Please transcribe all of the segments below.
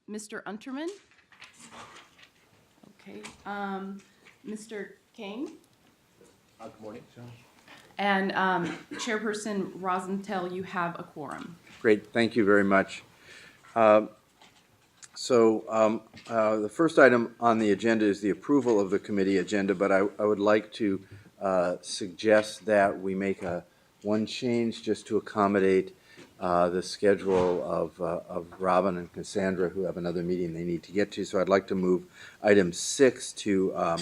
Mr. Unterman. Okay. Mr. Kane. Good morning. And Chairperson Rosenthal, you have a quorum. Great, thank you very much. The first item on the agenda is the approval of the committee agenda, but I would like to suggest that we make one change just to accommodate the schedule of Robin and Cassandra, who have another meeting they need to get to. So I'd like to move item 6 to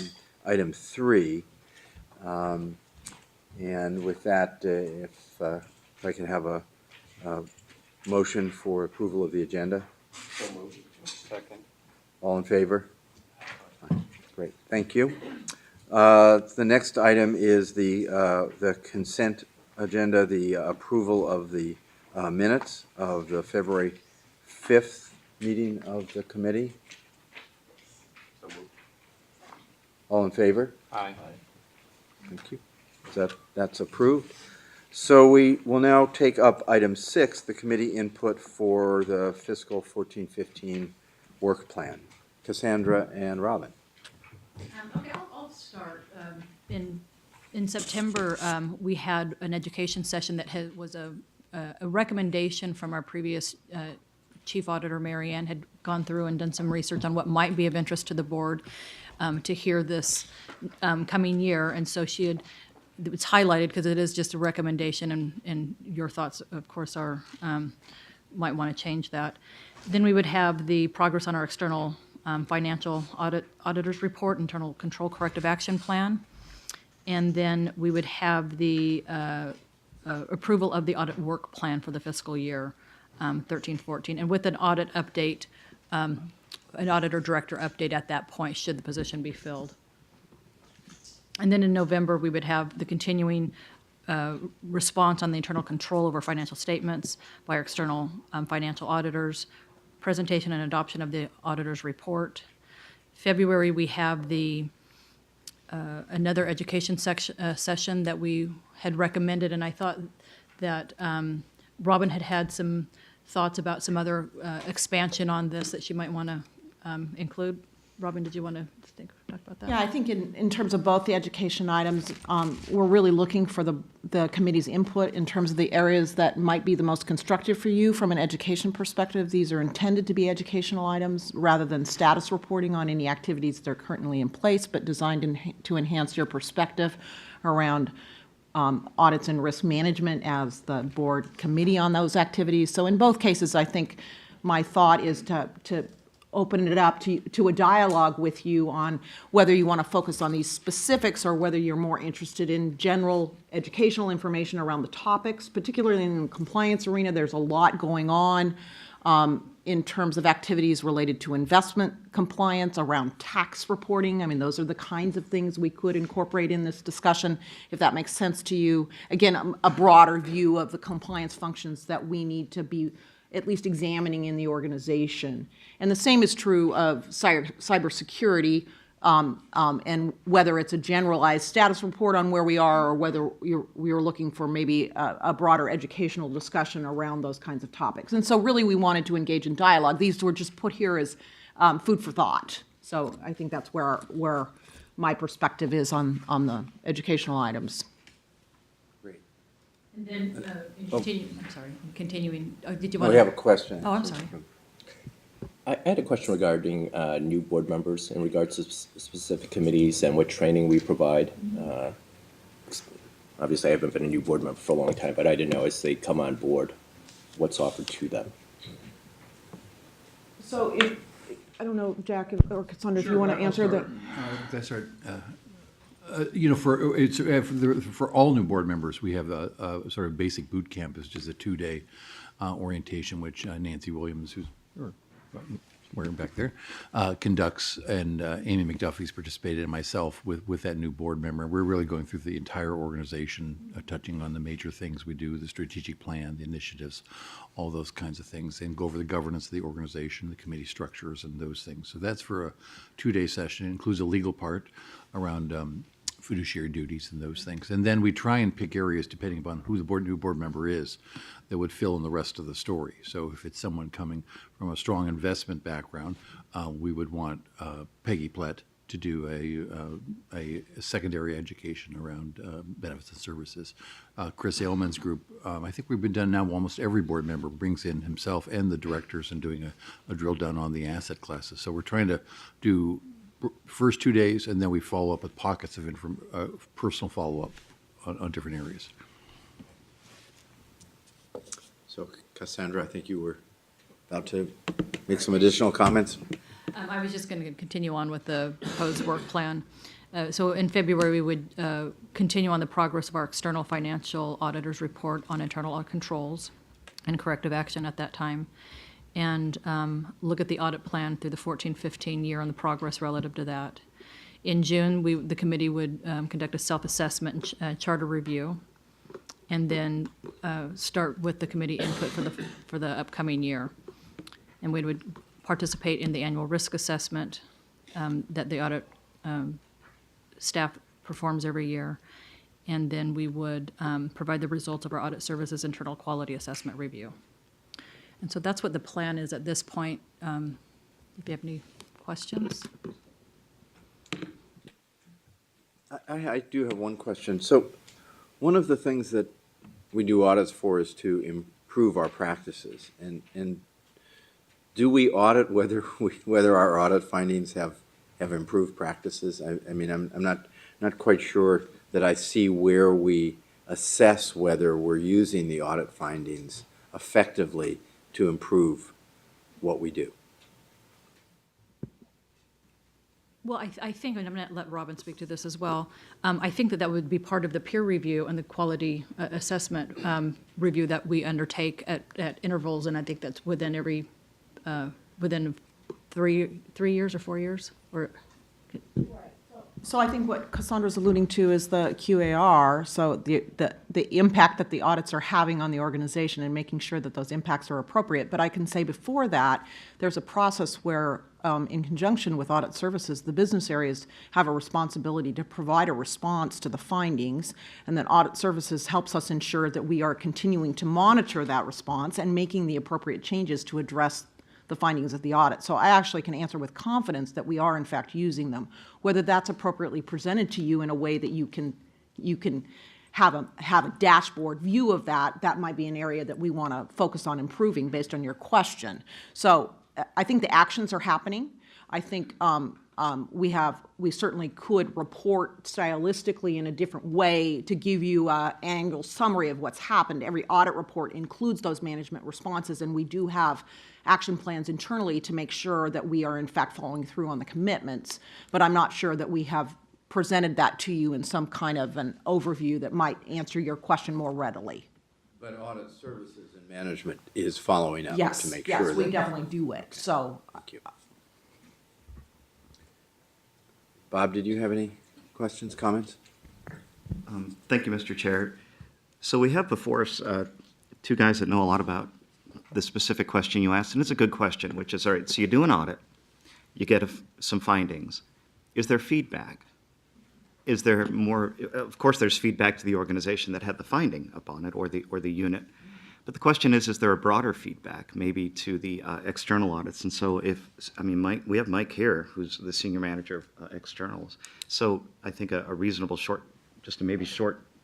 item 3. And with that, if I can have a motion for approval of the agenda. So moved. Second. All in favor? Great, thank you. The next item is the consent agenda, the approval of the minutes of the February 5th meeting of the committee. So moved. All in favor? Aye. Thank you. That's approved. So we will now take up item 6, the committee input for the fiscal 14-15 work plan. Cassandra and Robin. Okay, I'll start. In September, we had an education session that was a recommendation from our previous chief auditor, Mary Ann, had gone through and done some research on what might be of interest to the board to hear this coming year. And so it's highlighted because it is just a recommendation, and your thoughts, of course, are might want to change that. Then we would have the progress on our external financial auditor's report, internal control corrective action plan. And then we would have the approval of the audit work plan for the fiscal year 13-14. And with an audit update, an auditor director update at that point, should the position be filled. And then in November, we would have the continuing response on the internal control over financial statements by our external financial auditors, presentation and adoption of the auditor's report. February, we have the another education session that we had recommended, and I thought that Robin had some thoughts about some other expansion on this that she might want to include. Robin, did you want to talk about that? Yeah, I think in terms of both the education items, we're really looking for the committee's input in terms of the areas that might be the most constructive for you from an education perspective. These are intended to be educational items rather than status reporting on any activities that are currently in place, but designed to enhance your perspective around audits and risk management as the board committee on those activities. So in both cases, I think my thought is to open it up to a dialogue with you on whether you want to focus on these specifics or whether you're more interested in general educational information around the topics, particularly in the compliance arena. There's a lot going on in terms of activities related to investment compliance, around tax reporting. I mean, those are the kinds of things we could incorporate in this discussion, if that makes sense to you. Again, a broader view of the compliance functions that we need to be at least examining in the organization. And the same is true of cybersecurity, and whether it's a generalized status report on where we are or whether we are looking for maybe a broader educational discussion around those kinds of topics. And so really we wanted to engage in dialogue. These were just put here as food for thought. So I think that's where my perspective is on the educational items. And then, continuing, did you Oh, want we have a question. Oh, I'm sorry. I had a question regarding new board members in regards to specific committees and what training we provide. Obviously, I haven't been a new board member for a long time, but I didn't know as they come on board, what's offered to them. So I don't know, Jack or Cassandra, if you want to answer that. That's right. For all new board members, we have a sort of basic boot camp, which is a 2-day orientation, which Nancy Williams, who's wearing back there, conducts, and Amy McDuffie's participated, and myself with that new board member. We're really going through the entire organization, touching on the major things we do, the strategic plan, the initiatives, all those kinds of things, and go over the governance of the organization, the committee structures, and those things. So that's for a 2-day session. It includes a legal part around fiduciary duties and those things. And then we try and pick areas depending upon who the new board member is that would fill in the rest of the story. So if it's someone coming from a strong investment background, we would want Peggy Plett to do a secondary education around benefits and services. Chris Ailman's group, I think we've been done now, almost every board member brings in himself and the directors and doing a drill down on the asset classes. So we're trying to do first 2 days, and then we follow up with pockets of personal follow-up on different areas. So Cassandra, I think you were about to make some additional comments. I was just going to continue on with the proposed work plan. So in February, we would continue on the progress of our external financial auditor's report on internal audit controls and corrective action at that time, and look at the audit plan through the 14-15 year on the progress relative to that. In June, the committee would conduct a self-assessment and charter review, and then start with the committee input for the upcoming year. And we would participate in the annual risk assessment that the audit staff performs every year. And then we would provide the results of our audit services internal quality assessment review. And so that's what the plan is at this point. If you have any questions. I do have one question. So one of the things that we do audits for is to improve our practices. And do we audit whether our audit findings have improved practices? I mean, I'm not quite sure that I see where we assess whether we're using the audit findings effectively to improve what we do. Well, I think, and I'm going to let Robin speak to this as well, I think that would be part of the peer review and the quality assessment review that we undertake at intervals, and I think that's within within 3 years or 4 years, or. So I think what Cassandra's alluding to is the QAR, so the impact that the audits are having on the organization and making sure that those impacts are appropriate. But I can say before that, there's a process where, in conjunction with audit services, the business areas have a responsibility to provide a response to the findings, and that audit services helps us ensure that we are continuing to monitor that response and making the appropriate changes to address the findings of the audit. So I actually can answer with confidence that we are in fact using them. Whether that's appropriately presented to you in a way that you can have a dashboard view of that might be an area that we want to focus on improving based on your question. So I think the actions are happening. I think we certainly could report stylistically in a different way to give you an annual summary of what's happened. Every audit report includes those management responses, and we do have action plans internally to make sure that we are in fact following through on the commitments. But I'm not sure that we have presented that to you in some kind of an overview that might answer your question more readily. But audit services and management is following up to make sure that. Yes, we definitely do it. So. Thank you. Bob, did you have any questions, comments? Thank you, Mr. Chair. So we have before us two guys that know a lot about the specific question you asked, and it's a good question, which is, all right, so you do an audit, you get some findings. Is there feedback? Is there more? Of course, there's feedback to the organization that had the finding upon it, or the unit. But the question is there a broader feedback, maybe to the external audits? And so we have Mike here, who's the senior manager of externals. So I think a reasonable short,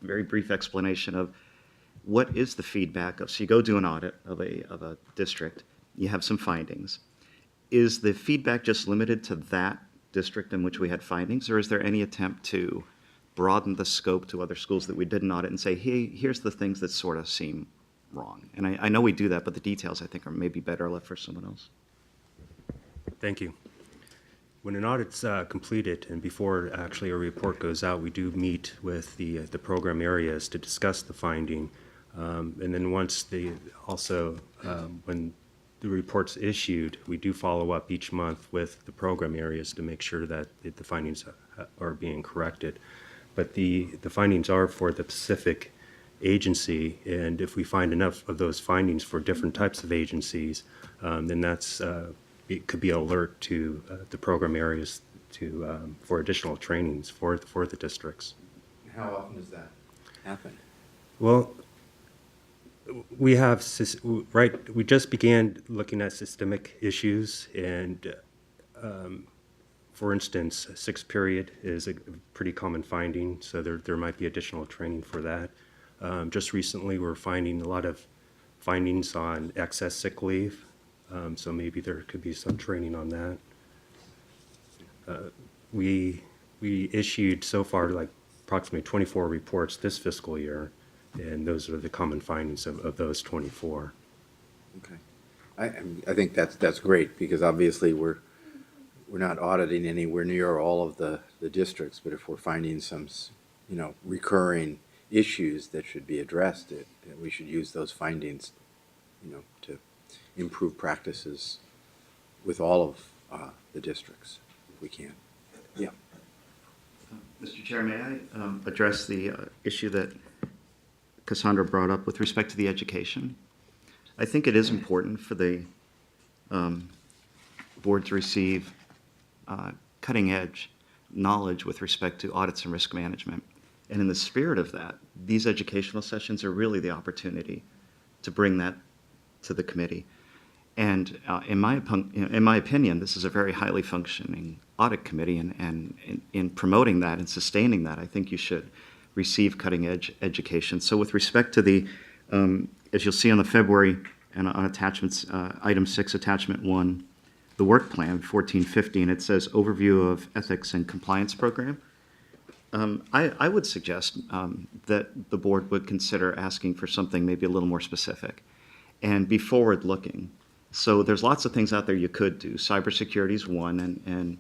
very brief explanation of what is the feedback of, so you go do an audit of a district, you have some findings. Is the feedback just limited to that district in which we had findings, or is there any attempt to broaden the scope to other schools that we did an audit and say, hey, here's the things that sort of seem wrong? And I know we do that, but the details I think are maybe better left for someone else. Thank you. When an audit's completed and before actually a report goes out, we do meet with the program areas to discuss the finding. And then once when the report's issued, we do follow up each month with the program areas to make sure that the findings are being corrected. But the findings are for the specific agency, and if we find enough of those findings for different types of agencies, then it could be an alert to the program areas for additional trainings for the districts. How often does that happen? Well, we just began looking at systemic issues, and for instance, sixth period is a pretty common finding, so there might be additional training for that. Just recently, we're finding a lot of findings on excess sick leave, so maybe there could be some training on that. We issued so far like approximately 24 reports this fiscal year, and those are the common findings of those 24. Okay. I think that's great, because obviously we're not auditing anywhere near all of the districts, but if we're finding some, recurring issues that should be addressed, that we should use those findings, to improve practices with all of the districts, if we can. Yeah. Mr. Chair, may I address the issue that Cassandra brought up with respect to the education? I think it is important for the board to receive cutting-edge knowledge with respect to audits and risk management. And in the spirit of that, these educational sessions are really the opportunity to bring that to the committee. And in my opinion, this is a very highly functioning audit committee, and in promoting that and sustaining that, I think you should receive cutting-edge education. So with respect to the, as you'll see on the February and on attachments, item 6, attachment 1, the work plan, 1415, it says overview of ethics and compliance program. I would suggest that the board would consider asking for something maybe a little more specific and be forward-looking. So there's lots of things out there you could do. Cybersecurity is one,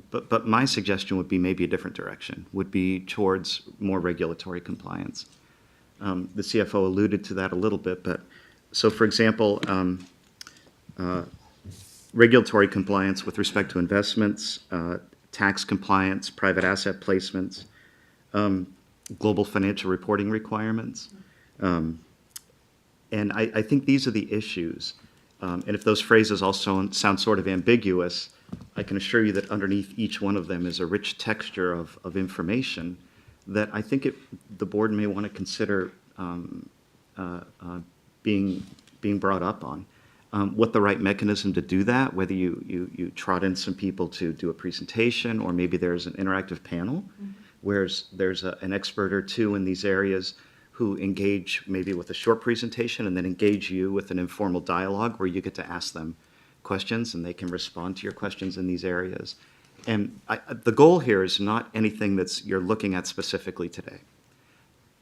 but my suggestion would be maybe a different direction, would be towards more regulatory compliance. The CFO alluded to that a little bit, but so for example, regulatory compliance with respect to investments, tax compliance, private asset placements, global financial reporting requirements. And I think these are the issues. And if those phrases also sound sort of ambiguous, I can assure you that underneath each one of them is a rich texture of information that I think the board may want to consider being brought up on. What the right mechanism to do that, whether you trot in some people to do a presentation, or maybe there's an interactive panel where there's an expert or two in these areas who engage maybe with a short presentation and then engage you with an informal dialogue where you get to ask them questions and they can respond to your questions in these areas. And the goal here is not anything you're looking at specifically today,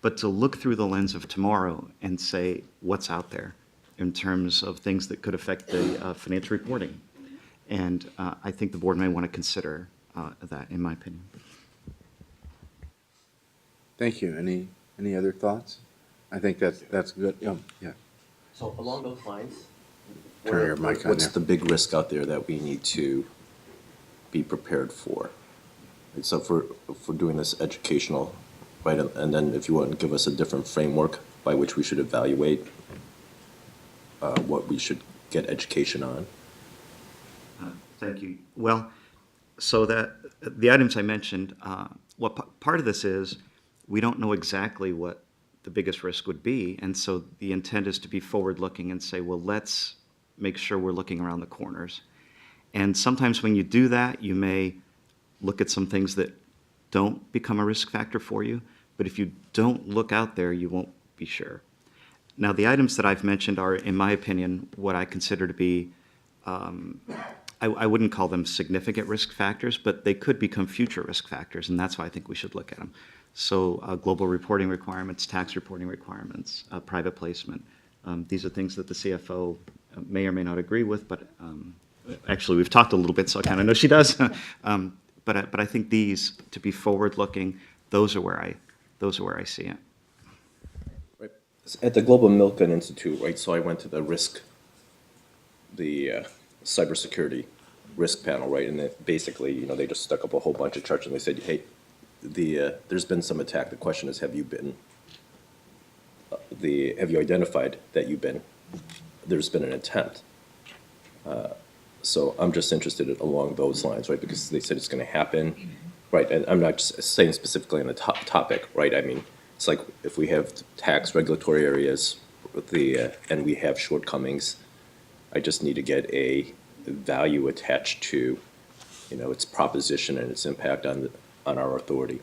but to look through the lens of tomorrow and say what's out there in terms of things that could affect the financial reporting. And I think the board may want to consider that, in my opinion. Thank you. Any other thoughts? I think that's good. Yeah. So along those lines, Turn your mic on what's there. the big risk out there that we need to be prepared for? Right, so if we're doing this educational, right, and then if you want to give us a different framework by which we should evaluate what we should get education on. Thank you. Well, so that the items I mentioned, part of this is we don't know exactly what the biggest risk would be, and so the intent is to be forward-looking and say, well, let's make sure we're looking around the corners. And sometimes when you do that, you may look at some things that don't become a risk factor for you, but if you don't look out there, you won't be sure. Now, the items that I've mentioned are, in my opinion, what I consider to be, I wouldn't call them significant risk factors, but they could become future risk factors, and that's why I think we should look at them. So global reporting requirements, tax reporting requirements, private placement. These are things that the CFO may or may not agree with, but actually we've talked a little bit, so I kind of know she does. But I think these, to be forward-looking, those are where I see it. Right. At the Global Milken Institute, right, so I went to the cybersecurity risk panel, right, and basically, they just stuck up a whole bunch of charts and they said, hey, there's been some attack. The question is, have you identified that there's been an attempt? So I'm just interested along those lines, right? Because they said it's going to happen, right? And I'm not just saying specifically on the topic, right? I mean, it's like if we have tax regulatory areas with and we have shortcomings, I just need to get a value attached to, its proposition and its impact on our authority.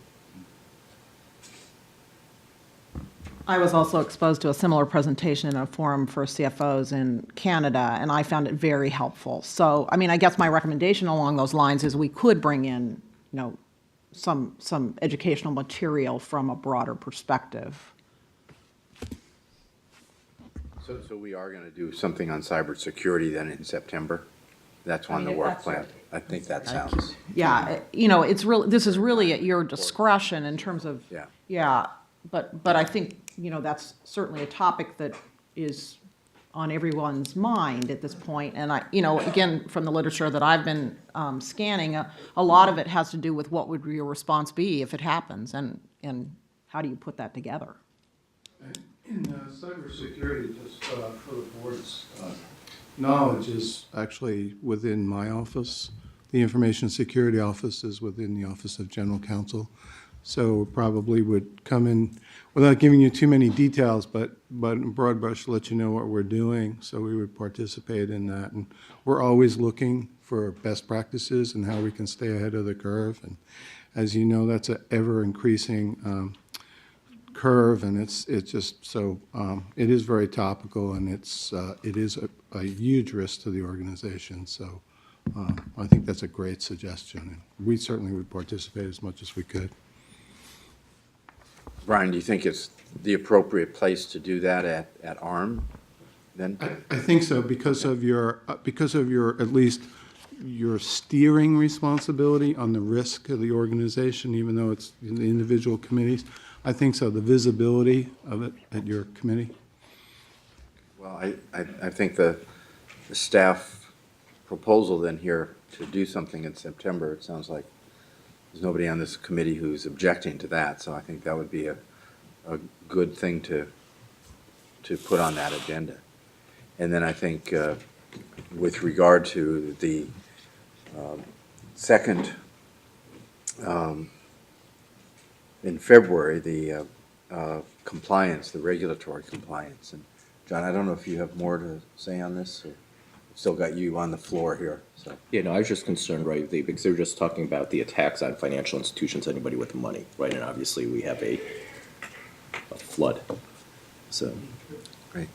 I was also exposed to a similar presentation in a forum for CFOs in Canada, and I found it very helpful. So, I mean, I guess my recommendation along those lines is we could bring in, some educational material from a broader perspective. So we are going to do something on cybersecurity then in September? That's on the work plan? I think that sounds, Yeah, it's really, this is really at your discretion in terms of. Yeah. Yeah, but I think, that's certainly a topic that is on everyone's mind at this point. And again, from the literature that I've been scanning, a lot of it has to do with what would your response be if it happens, and how do you put that together? In cybersecurity, just for the board's knowledge, is actually within my office. The Information Security Office is within the Office of General Counsel. So probably would come in, without giving you too many details, but in broad brush, let you know what we're doing. So we would participate in that. And we're always looking for best practices and how we can stay ahead of the curve. And as you know, that's an ever-increasing curve, and it's just so it is very topical, and it is a huge risk to the organization. So I think that's a great suggestion, and we certainly would participate as much as we could. Brian, do you think it's the appropriate place to do that at ARM then? I think so, because of your at least your steering responsibility on the risk of the organization, even though it's in the individual committees. I think so, the visibility of it at your committee. Well, I think the staff proposal then here to do something in September, it sounds like there's nobody on this committee who's objecting to that, so I think that would be a good thing to put on that agenda. And then I think with regard to the second, in February, the compliance, the regulatory compliance. And John, I don't know if you have more to say on this, or still got you on the floor here, so. Yeah, no, I was just concerned, right, because they were just talking about the attacks on financial institutions, anybody with money, right? And obviously, we have a flood, so. Great.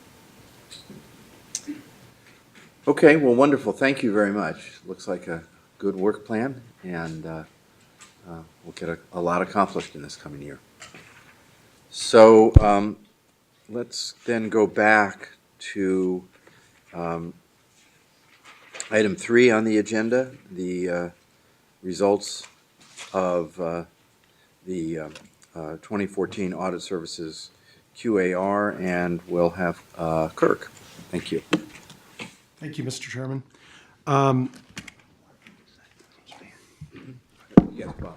Okay, well, wonderful. Thank you very much. Looks like a good work plan, and we'll get a lot accomplished in this coming year. So let's then go back to item 3 on the agenda, the results of the 2014 Audit Services QAR, and we'll have Kirk. Thank you. Thank you, Mr. Chairman. Yes, Bob.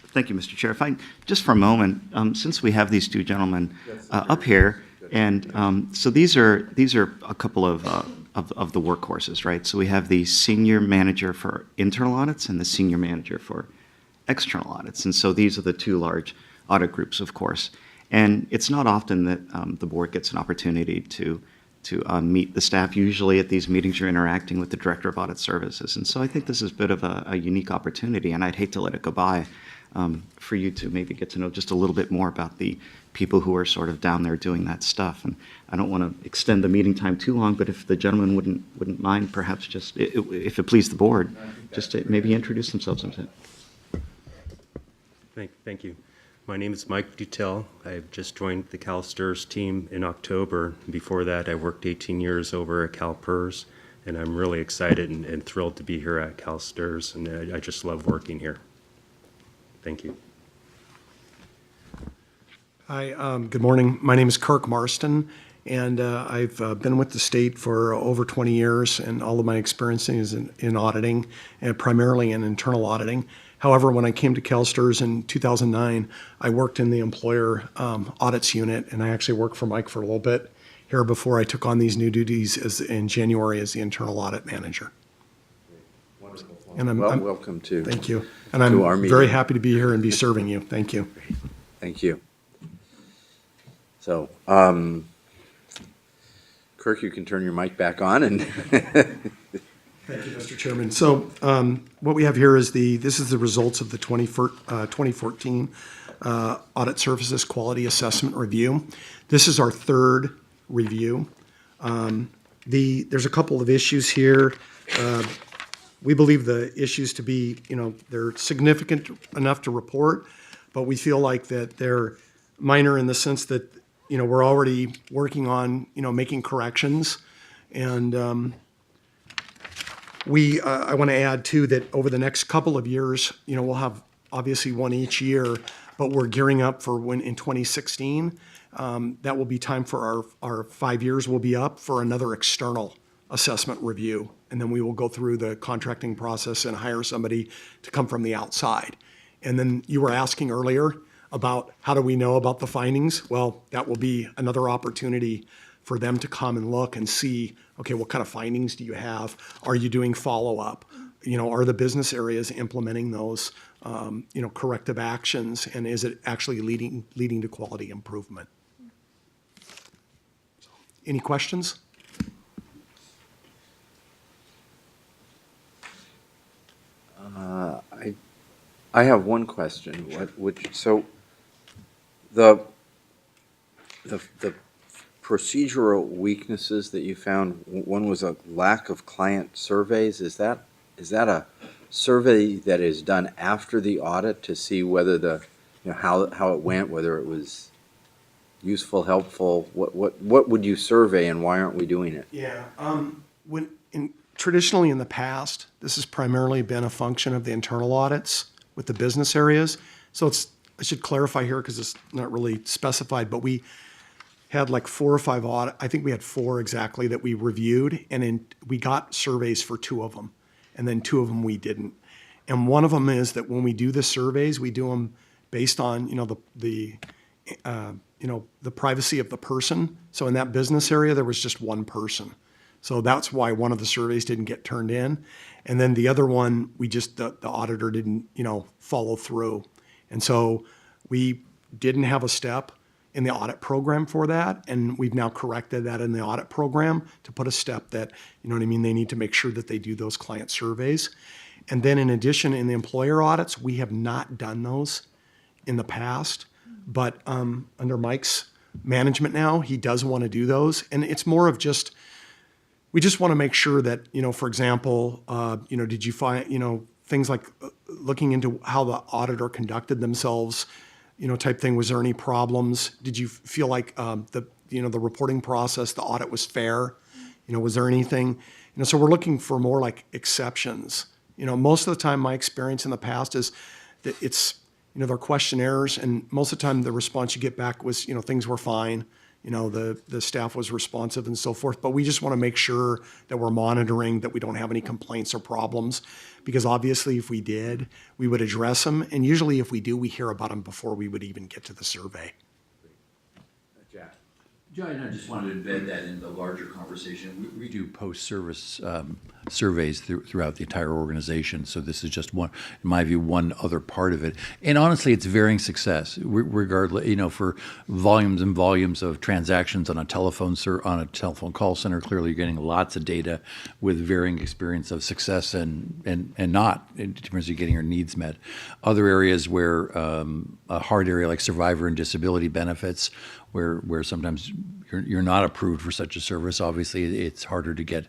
Thank you, Mr. Chair. If I, just for a moment, since we have these two gentlemen up here, and so these are a couple of the workhorses, right? So we have the senior manager for internal audits and the senior manager for external audits. And so these are the two large audit groups, of course. And it's not often that the board gets an opportunity to meet the staff. Usually at these meetings, you're interacting with the Director of Audit Services. And so I think this is a bit of a unique opportunity, and I'd hate to let it go by for you to maybe get to know just a little bit more about the people who are sort of down there doing that stuff. And I don't want to extend the meeting time too long, but if the gentleman wouldn't mind, perhaps just, if it pleased the board, just to maybe introduce themselves. Thank you. My name is Mike Dutel. I've just joined the CalSTRS team in October. Before that, I worked 18 years over at CalPERS, and I'm really excited and thrilled to be here at CalSTRS, and I just love working here. Thank you. Hi, good morning. My name is Kirk Marston, and I've been with the state for over 20 years, and all of my experience is in auditing, and primarily in internal auditing. However, when I came to CalSTRS in 2009, I worked in the employer audits unit, and I actually worked for Mike for a little bit here before I took on these new duties in January as the internal audit manager. And Well, welcome to. thank you. And to our I'm very meeting. happy to be here and be serving you. Thank you. Thank you. So, Kirk, you can turn your mic back on and. Thank you, Mr. Chairman. So what we have here is this is the results of the 2014 Audit Services Quality Assessment Review. This is our third review. There's a couple of issues here. We believe the issues to be, they're significant enough to report, but we feel like that they're minor in the sense that, we're already working on, making corrections. And I want to add too that over the next couple of years, we'll have obviously one each year, but we're gearing up for when in 2016, that will be time for our 5 years will be up for another external assessment review. And then we will go through the contracting process and hire somebody to come from the outside. And then you were asking earlier about how do we know about the findings? Well, that will be another opportunity for them to come and look and see, okay, what kind of findings do you have? Are you doing follow-up? Are the business areas implementing those, corrective actions? And is it actually leading to quality improvement? Any questions? I have one question. So the procedural weaknesses that you found, one was a lack of client surveys. Is that a survey that is done after the audit to see whether how it went, whether it was useful, helpful? What would you survey and why aren't we doing it? Yeah. Traditionally in the past, this has primarily been a function of the internal audits with the business areas. So I should clarify here because it's not really specified, but we had like 4 or 5 audit. I think we had 4 exactly that we reviewed, and we got surveys for 2 of them, and then 2 of them we didn't. And one of them is that when we do the surveys, we do them based on the privacy of the person. So in that business area, there was just one person. So that's why one of the surveys didn't get turned in. And then the other one, the auditor didn't, follow through. And so we didn't have a step in the audit program for that. And we've now corrected that in the audit program to put a step that, they need to make sure that they do those client surveys. And then in addition, in the employer audits, we have not done those in the past. But under Mike's management now, he does want to do those. And it's more of we just want to make sure that, for example, did you find, things like looking into how the auditor conducted themselves, type thing. Was there any problems? Did you feel like the reporting process, the audit was fair? Was there anything? So we're looking for more like exceptions. Most of the time, my experience in the past is that it's, they're questionnaires, and most of the time the response you get back was, things were fine. The staff was responsive and so forth, but we just want to make sure that we're monitoring that we don't have any complaints or problems, because obviously if we did, we would address them. And usually if we do, we hear about them before we would even get to the survey. Jack. Joy and I just wanted to embed that in the larger conversation. We do post-service surveys throughout the entire organization, so this is just one, in my view, one other part of it. And honestly, it's varying success, regardless. For volumes and volumes of transactions on a telephone call center, clearly you're getting lots of data with varying experience of success and not in terms of getting your needs met. Other areas where a hard area like survivor and disability benefits, where sometimes you're not approved for such a service. Obviously, it's harder to get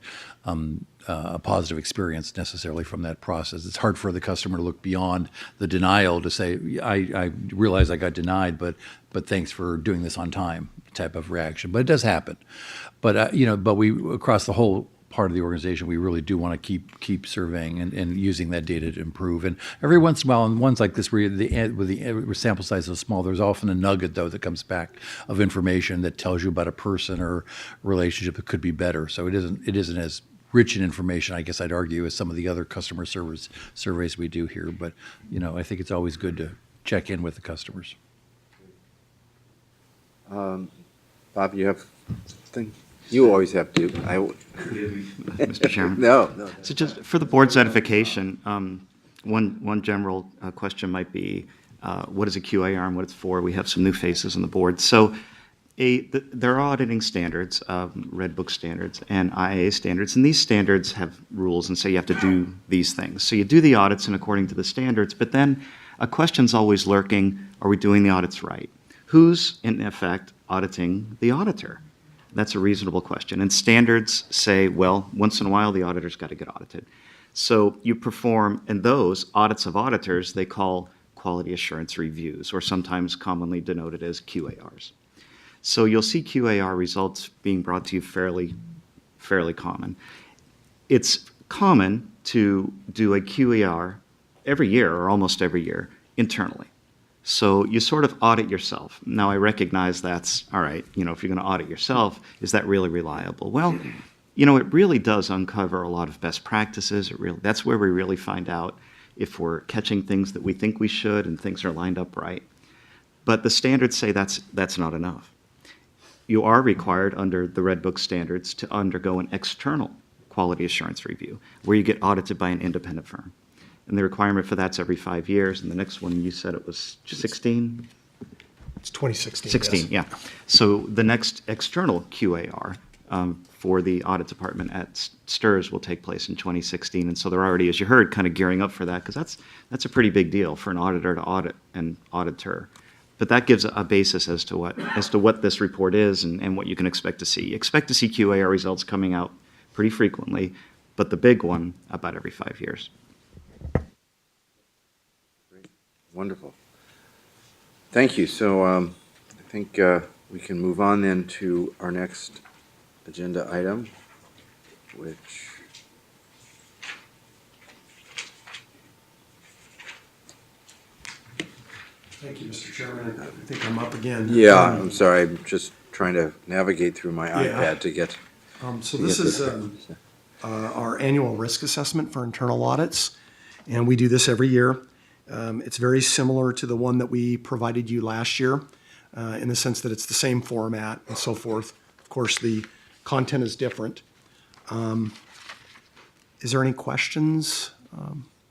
a positive experience necessarily from that process. It's hard for the customer to look beyond the denial to say, I realize I got denied, but thanks for doing this on time type of reaction. But it does happen. But but we, across the whole part of the organization, we really do want to keep surveying and using that data to improve. And every once in a while, in ones like this where the sample size is small, there's often a nugget though that comes back of information that tells you about a person or relationship that could be better. So it isn't as rich in information, I guess I'd argue, as some of the other customer service surveys we do here. But I think it's always good to check in with the customers. Bob, you have something? You always have to. Mr. Chairman. No, no. So just for the board's edification, one general question might be, what is a QAR and what it's for? We have some new faces on the board. So there are auditing standards, Red Book standards, and IA standards, and these standards have rules and say you have to do these things. So you do the audits and according to the standards, but then a question's always lurking, are we doing the audits right? Who's, in effect, auditing the auditor? That's a reasonable question. And standards say, well, once in a while, the auditor's got to get audited. So you perform, and those audits of auditors, they call quality assurance reviews, or sometimes commonly denoted as QARs. So you'll see QAR results being brought to you fairly common. It's common to do a QAR every year, or almost every year, internally. So you sort of audit yourself. Now, I recognize that's, all right, if you're going to audit yourself, is that really reliable? Well, it really does uncover a lot of best practices. That's where we really find out if we're catching things that we think we should and things are lined up right. But the standards say that's not enough. You are required under the Red Book standards to undergo an external quality assurance review where you get audited by an independent firm. And the requirement for that's every 5 years. And the next one, you said it was 16? It's 2016. 16, yeah. So the next external QAR for the audit department at CalSTRS will take place in 2016. And so they're already, as you heard, kind of gearing up for that, because that's a pretty big deal for an auditor to audit an auditor. But that gives a basis as to what this report is and what you can expect to see. Expect to see QAR results coming out pretty frequently, but the big one about every 5 years. Wonderful. Thank you. So I think we can move on then to our next agenda item, which Thank you, Mr. Chairman. I think I'm up again. Yeah, I'm sorry. I'm just trying to navigate through my Yeah. iPad to get. So this is our annual risk assessment for internal audits, and we do this every year. It's very similar to the one that we provided you last year in the sense that it's the same format and so forth. Of course, the content is different. Is there any questions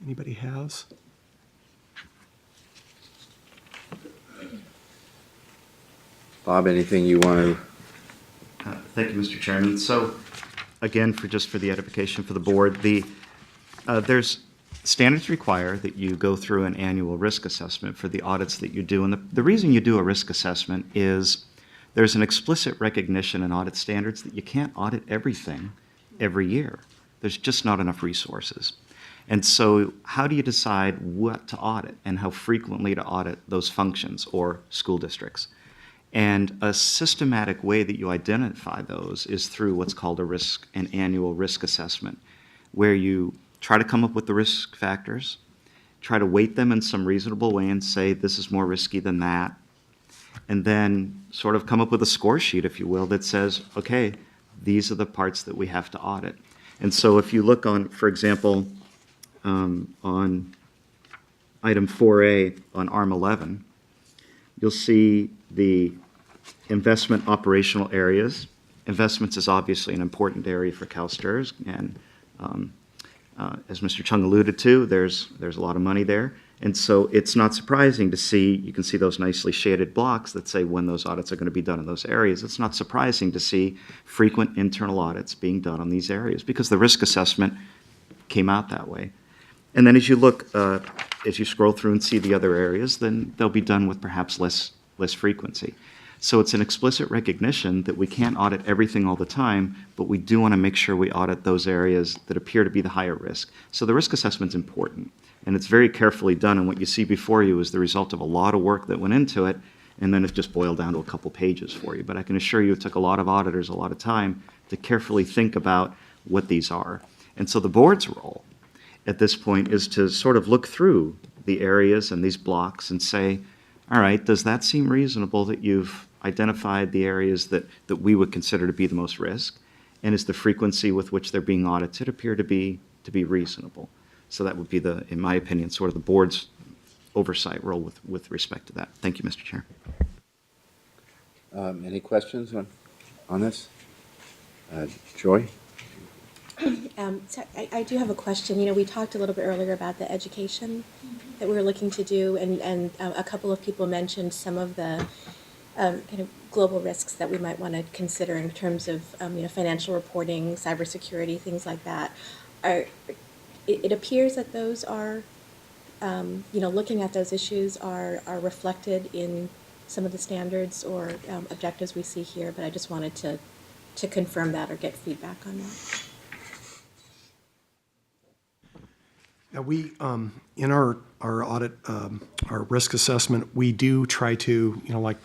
anybody has? Bob, anything you want to? Thank you, Mr. Chairman. So, again, for the edification for the board, there's standards require that you go through an annual risk assessment for the audits that you do. And the reason you do a risk assessment is there's an explicit recognition in audit standards that you can't audit everything every year. There's just not enough resources. And so how do you decide what to audit and how frequently to audit those functions or school districts? And a systematic way that you identify those is through what's called an annual risk assessment, where you try to come up with the risk factors, try to weight them in some reasonable way and say this is more risky than that, and then sort of come up with a score sheet, if you will, that says, okay, these are the parts that we have to audit. And so if you look on, for example, on item 4A on ARM 11, you'll see the investment operational areas. Investments is obviously an important area for CalSTRS, and as Mr. Chung alluded to, there's a lot of money there. And so it's not surprising to see, you can see those nicely shaded blocks that say when those audits are going to be done in those areas. It's not surprising to see frequent internal audits being done on these areas because the risk assessment came out that way. And then as you look, as you scroll through and see the other areas, then they'll be done with perhaps less frequency. So it's an explicit recognition that we can't audit everything all the time, but we do want to make sure we audit those areas that appear to be the higher risk. So the risk assessment's important, and it's very carefully done, and what you see before you is the result of a lot of work that went into it, and then it just boiled down to a couple pages for you. But I can assure you it took a lot of auditors a lot of time to carefully think about what these are. And so the board's role at this point is to sort of look through the areas and these blocks and say, all right, does that seem reasonable that you've identified the areas that we would consider to be the most risk? And is the frequency with which they're being audited appear to be reasonable? So that would be in my opinion, sort of the board's oversight role with respect to that. Thank you, Mr. Chair. Any questions on this? Joy? So I do have a question. You know, we talked a little bit earlier about the education that we were looking to do, and a couple of people mentioned some of the kind of global risks that we might want to consider in terms of, you know, financial reporting, cybersecurity, things like that. It appears that those are, you know, looking at those issues are reflected in some of the standards or objectives we see here, but I just wanted to confirm that or get feedback on that. Yeah, we, in our audit, our risk assessment, we do try to, you know, like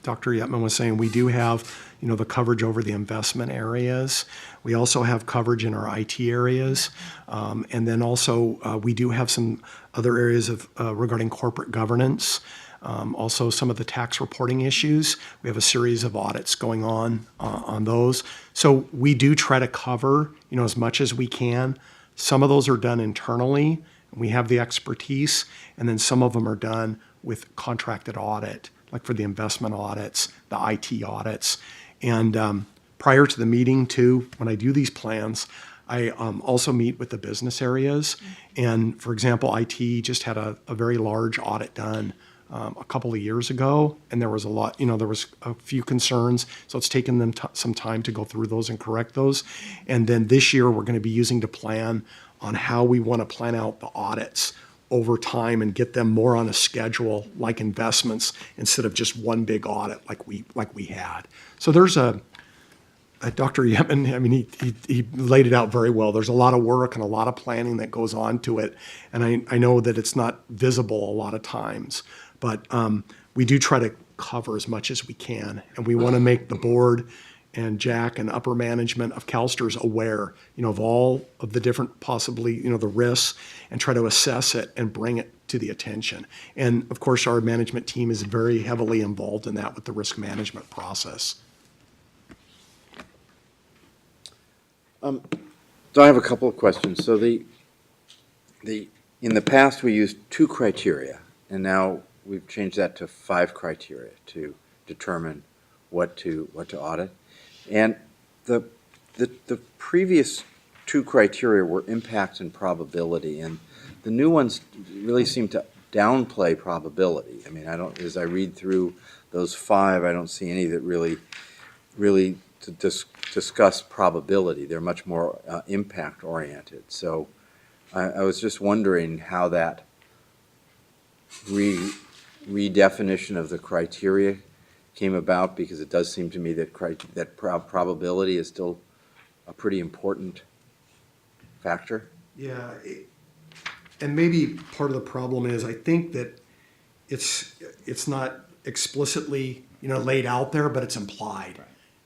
Dr. Yetman was saying, we do have, you know, the coverage over the investment areas. We also have coverage in our IT areas. And then also, we do have some other areas of regarding corporate governance. Also, some of the tax reporting issues. We have a series of audits going on those. So we do try to cover, you know, as much as we can. Some of those are done internally, and we have the expertise, and then some of them are done with contracted audit, like for the investment audits, the IT audits. And prior to the meeting too, when I do these plans, I also meet with the business areas. And for example, IT just had a very large audit done a couple of years ago, and there was a lot, you know, there was a few concerns, so it's taken them some time to go through those and correct those. And then this year, we're going to be using to plan on how we want to plan out the audits over time and get them more on a schedule, like investments, instead of just one big audit like we had. So there's Dr. Yetman, I mean, he laid it out very well. There's a lot of work and a lot of planning that goes on to it, and I know that it's not visible a lot of times. But we do try to cover as much as we can, and we want to make the board and Jack and upper management of CalSTRS aware, you know, of all of the different possibly, you know, the risks, and try to assess it and bring it to the attention. And of course, our management team is very heavily involved in that with the risk management process. So I have a couple of questions. So in the past, we used 2 criteria, and now we've changed that to 5 criteria to determine what to audit. And the previous 2 criteria were impact and probability, and the new ones really seem to downplay probability. I mean, as I read through those 5, I don't see any that really to discuss probability. They're much more impact oriented. So I was just wondering how that redefinition of the criteria came about, because it does seem to me that probability is still a pretty important factor. Yeah, and maybe part of the problem is I think that it's not explicitly, you know, laid out there, but it's implied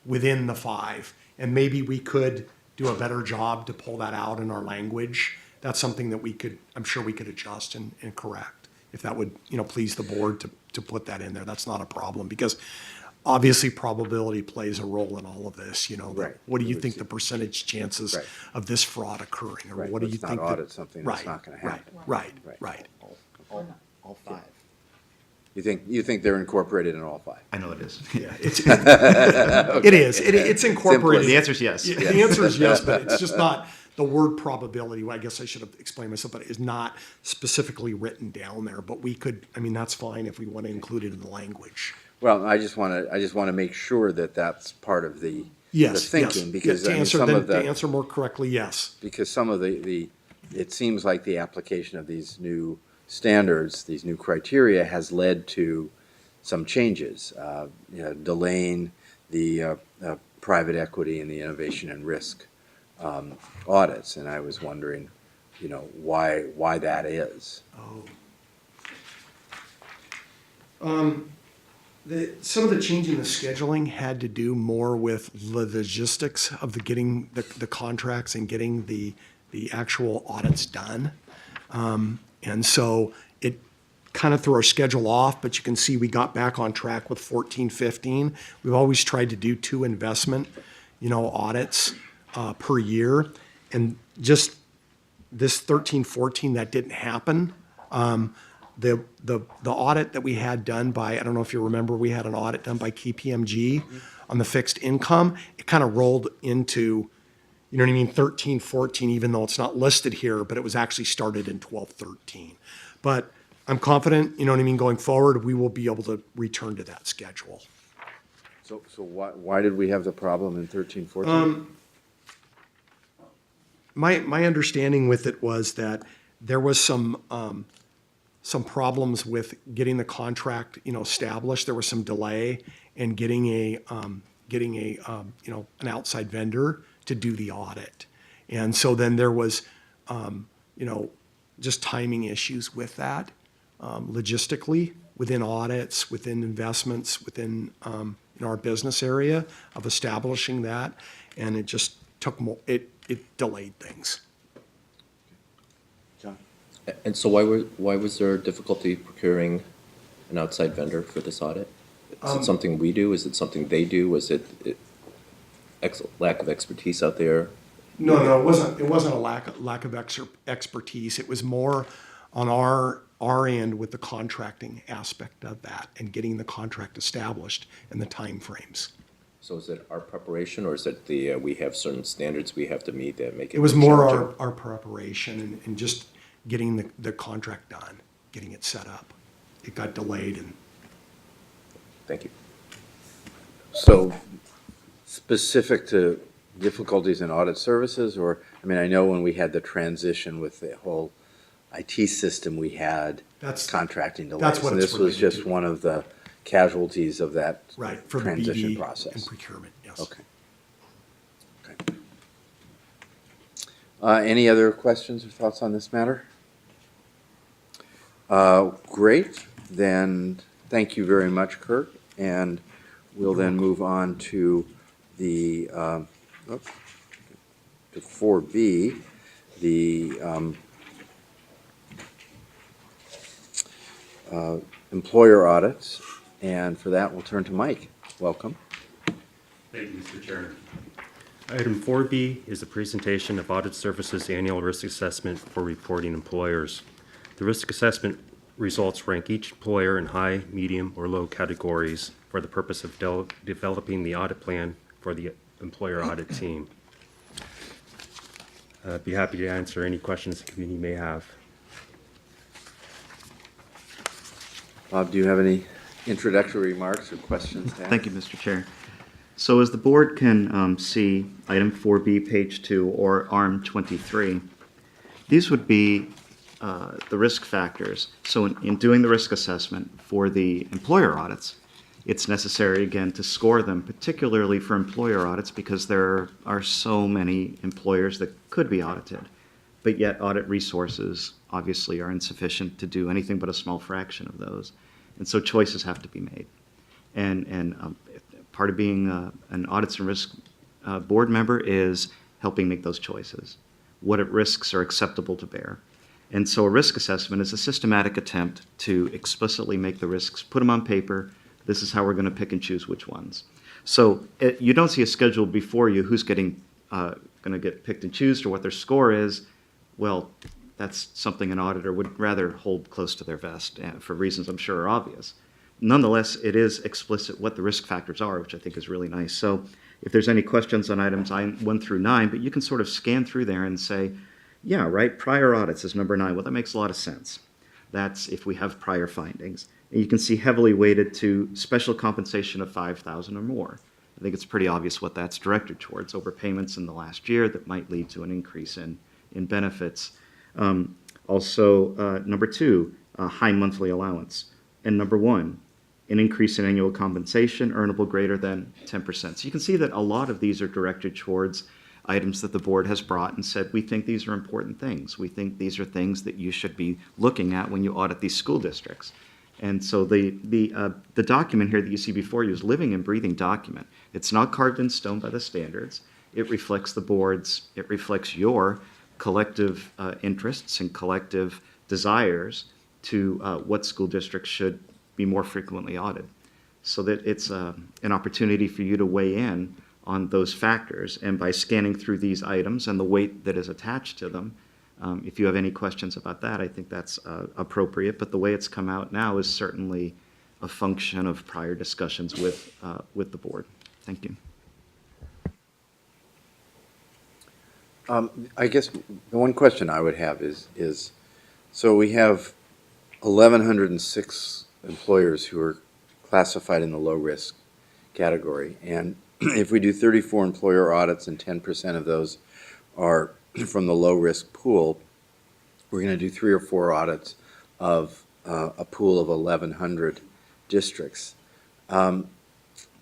within the 5. And maybe we could do a better job to pull that out in our language. That's something that I'm sure we could adjust and correct, if that would, you know, please the board to put that in there. That's not a problem, because obviously probability plays a role in all of this, you know. Right. What do you think the percentage chances of this fraud occurring? Or Right. what do you Let's think? not audit something that's Right, not going to happen. Right. All 5. You think they're incorporated in all 5? I know it is. Yeah, it is. It's incorporated. The answer is yes. The answer is yes, but it's just not, the word probability, well, I guess I should have explained myself, but it is not specifically written down there. But we could, I mean, that's fine if we want to include it in the language. Well, I just want to make sure that that's part of the thinking, because to I mean, answer, some then, of the to answer more correctly, yes. because some of it seems like the application of these new standards, these new criteria, has led to some changes, you know, delaying the private equity and the innovation and risk audits, and I was wondering, you know, why that is. Some of the change in the scheduling had to do more with the logistics of getting the contracts and getting the actual audits done. And so it kind of threw our schedule off, but you can see we got back on track with 14, 15. We've always tried to do 2 investment, you know, audits per year. And just this 13, 14, that didn't happen. The audit that we had done by, I don't know if you remember, we had an audit done by KPMG on the fixed income, it kind of rolled into, you know what I mean, 13, 14, even though it's not listed here, but it was actually started in 12, 13. But I'm confident, you know what I mean, going forward, we will be able to return to that schedule. So why did we have the problem in 13, 14? My understanding with it was that there was some problems with getting the contract, you know, established. There was some delay in getting an outside vendor to do the audit. And so then there was, you know, just timing issues with that, logistically, within audits, within investments, within, in our business area of establishing that. And it just took more, it delayed things. John? And so why was there difficulty procuring an outside vendor for this audit? Is it something we do? Is it something they do? Was it lack of expertise out there? No, it wasn't. It wasn't a lack of expertise. It was more on our end with the contracting aspect of that and getting the contract established and the timeframes. So is it our preparation, or is it we have certain standards we have to meet that make it? It was more our preparation and just getting the contract done, getting it set up. It got delayed and. Thank you. So specific to difficulties in audit services, or, I mean, I know when we had the transition with the whole IT system, we had contracting delays. That's what and it's this was related just to. one of the casualties of that Right, for the transition BD process. and procurement, yes. Okay. Any other questions or thoughts on this matter? Great, then thank you very much, Kirk, and we'll then move on to the, to 4B, the employer audits, and for that, we'll turn to Mike. Welcome. Thank you, Mr. Chairman. Item 4B is a presentation of Audit Services Annual Risk Assessment for Reporting Employers. The risk assessment results rank each employer in high, medium, or low categories for the purpose of developing the audit plan for the employer audit team. I'd be happy to answer any questions the committee may have. Bob, do you have any introductory remarks or questions to ask? Thank you, Mr. Chair. So as the board can see, item 4B, page 2, or ARM 23, these would be the risk factors. So in doing the risk assessment for the employer audits, it's necessary, again, to score them, particularly for employer audits, because there are so many employers that could be audited. But yet audit resources obviously are insufficient to do anything but a small fraction of those. And so choices have to be made. And part of being an Audits and Risk board member is helping make those choices. What risks are acceptable to bear? And so a risk assessment is a systematic attempt to explicitly make the risks, put them on paper. This is how we're going to pick and choose which ones. So you don't see a schedule before you who's going to get picked and choose or what their score is. Well, that's something an auditor would rather hold close to their vest for reasons I'm sure are obvious. Nonetheless, it is explicit what the risk factors are, which I think is really nice. So if there's any questions on items 1 through 9, but you can sort of scan through there and say, yeah, right, prior audits is number 9. Well, that makes a lot of sense. That's if we have prior findings. And you can see heavily weighted to special compensation of $5,000 or more. I think it's pretty obvious what that's directed towards, overpayments in the last year that might lead to an increase in benefits. Also, number 2, high monthly allowance. And number 1, an increase in annual compensation earnable greater than 10%. So you can see that a lot of these are directed towards items that the board has brought and said, we think these are important things. We think these are things that you should be looking at when you audit these school districts. And so the document here that you see before you is living and breathing document. It's not carved in stone by the standards. It reflects the board's, it reflects your collective interests and collective desires to what school districts should be more frequently audited. So that it's an opportunity for you to weigh in on those factors. And by scanning through these items and the weight that is attached to them, if you have any questions about that, I think that's appropriate. But the way it's come out now is certainly a function of prior discussions with the board. Thank you. I guess the one question I would have is, so we have 1,106 employers who are classified in the low-risk category. And if we do 34 employer audits and 10% of those are from the low-risk pool, we're going to do 3 or 4 audits of a pool of 1,100 districts.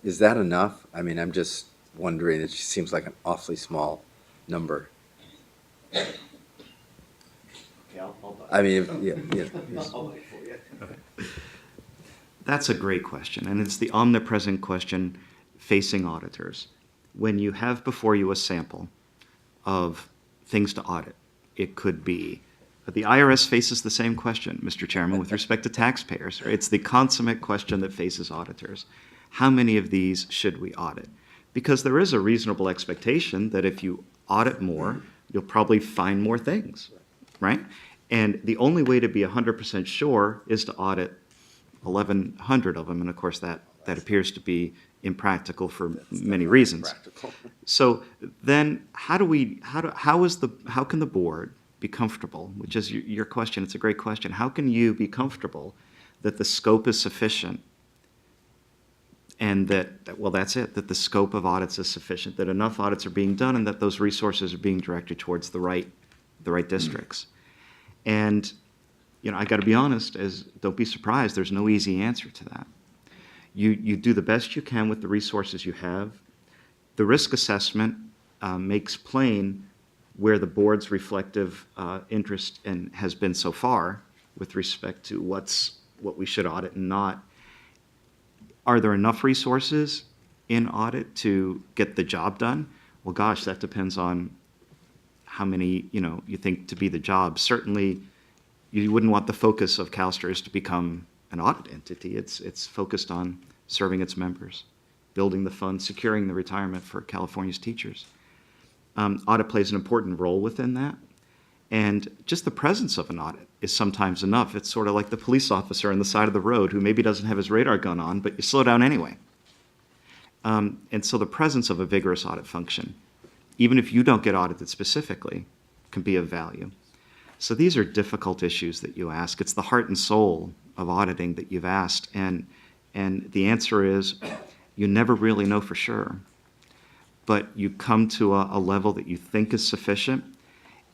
Is that enough? I mean, I'm just wondering, it just seems like an awfully small number. I mean, That's a great question, and it's the omnipresent question facing auditors. When you have before you a sample of things to audit, it could be, the IRS faces the same question, Mr. Chairman, with respect to taxpayers. Right? It's the consummate question that faces auditors. How many of these should we audit? Because there is a reasonable expectation that if you audit more, you'll probably find more things, right? And the only way to be 100% sure is to audit 1,100 of them, and of course that appears to be impractical for many reasons. So then, how can the board be comfortable? Which is your question. It's a great question. How can you be comfortable that the scope is sufficient, and that the scope of audits is sufficient, that enough audits are being done, and that those resources are being directed towards the right districts? And I got to be honest, don't be surprised, there's no easy answer to that. You do the best you can with the resources you have. The risk assessment makes plain where the board's reflective interest has been so far with respect to what we should audit and not. Are there enough resources in audit to get the job done? Well, gosh, that depends on how many you think to be the job. Certainly, you wouldn't want the focus of CalSTRS to become an audit entity. It's focused on serving its members, building the fund, securing the retirement for California's teachers. Audit plays an important role within that. And just the presence of an audit is sometimes enough. It's sort of like the police officer on the side of the road who maybe doesn't have his radar gun on, but you slow down anyway. And so the presence of a vigorous audit function, even if you don't get audited specifically, can be of value. So these are difficult issues that you ask. It's the heart and soul of auditing that you've asked. And the answer is you never really know for sure. But you come to a level that you think is sufficient.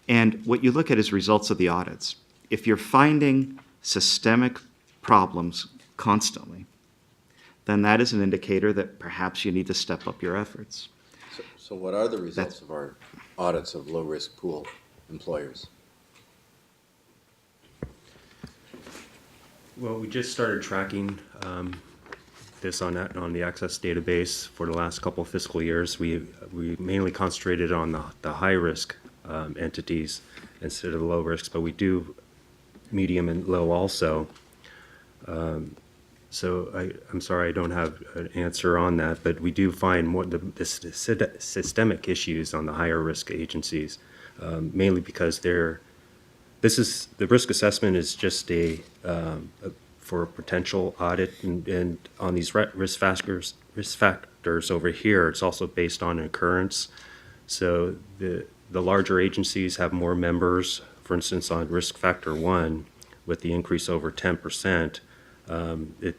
And what you look at is results of the audits. If you're finding systemic problems constantly, then that is an indicator that perhaps you need to step up your efforts. So what are the results of our audits of low-risk pool employers? Well, we just started tracking this on the Access database for the last couple of fiscal years. We mainly concentrated on the high-risk entities instead of the low risk, but we do medium and low also. So I'm sorry I don't have an answer on that, but we do find more the systemic issues on the higher risk agencies, mainly because the risk assessment is just for a potential audit, and on these risk factors over here, it's also based on occurrence. So the larger agencies have more members. For instance, on risk factor 1, with the increase over 10%,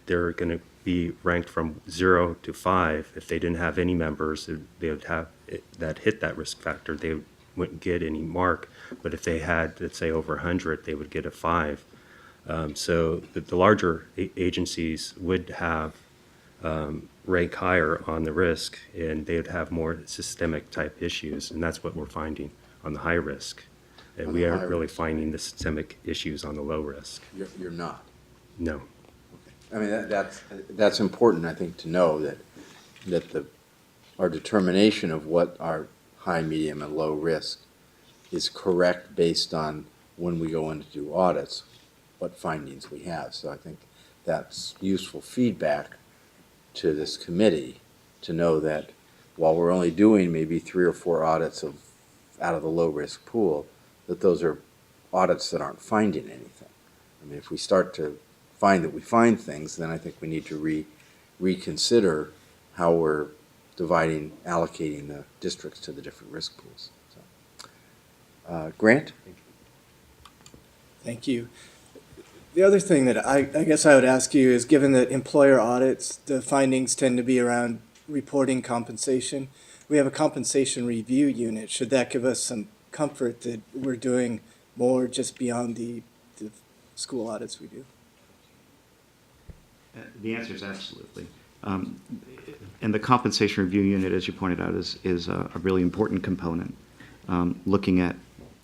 they're going to be ranked from 0 to 5. If they didn't have any members, they would have that hit that risk factor. They wouldn't get any mark. But if they had, let's say, over 100, they would get a 5. So the larger agencies would have rank higher on the risk, and they would have more systemic type issues, and that's what we're finding on the high risk. And we aren't really finding the systemic issues on the low risk. You're not? No. I mean, that's important, I think, to know that our determination of what our high, medium, and low risk is correct based on when we go in to do audits, what findings we have. So I think that's useful feedback to this committee to know that while we're only doing maybe 3 or 4 audits out of the low risk pool, that those are audits that aren't finding anything. I mean, if we start to find that we find things, then I think we need to reconsider how we're allocating the districts to the different risk pools. So, Grant? Thank you. The other thing that I guess I would ask you is, given that employer audits, the findings tend to be around reporting compensation. We have a compensation review unit. Should that give us some comfort that we're doing more just beyond the school audits we do? The answer is absolutely. And the compensation review unit, as you pointed out, is a really important component. Looking at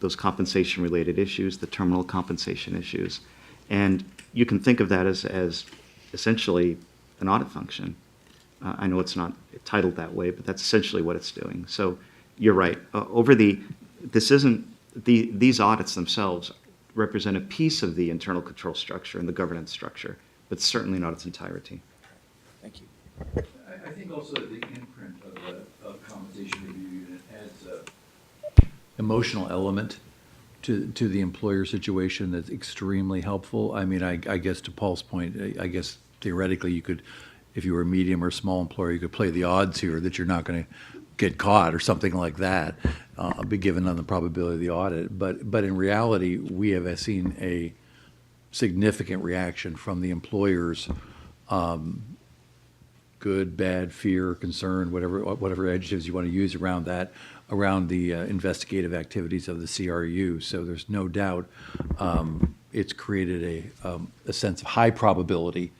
those compensation-related issues, the terminal compensation issues. And you can think of that as essentially an audit function. I know it's not titled that way, but that's essentially what it's doing. So you're right. These audits themselves represent a piece of the internal control structure and the governance structure, but certainly not its entirety. Thank you. I think also that the imprint of the compensation review unit adds a emotional element to the employer situation that's extremely helpful. I mean, I guess to Paul's point, I guess theoretically you could, if you were a medium or small employer, you could play the odds here that you're not going to get caught or something like that, be given on the probability of the audit. But in reality, we have seen a significant reaction from the employers, good, bad, fear, concern, whatever adjectives you want to use around that, around the investigative activities of the CRU. So there's no doubt it's created a sense of high probability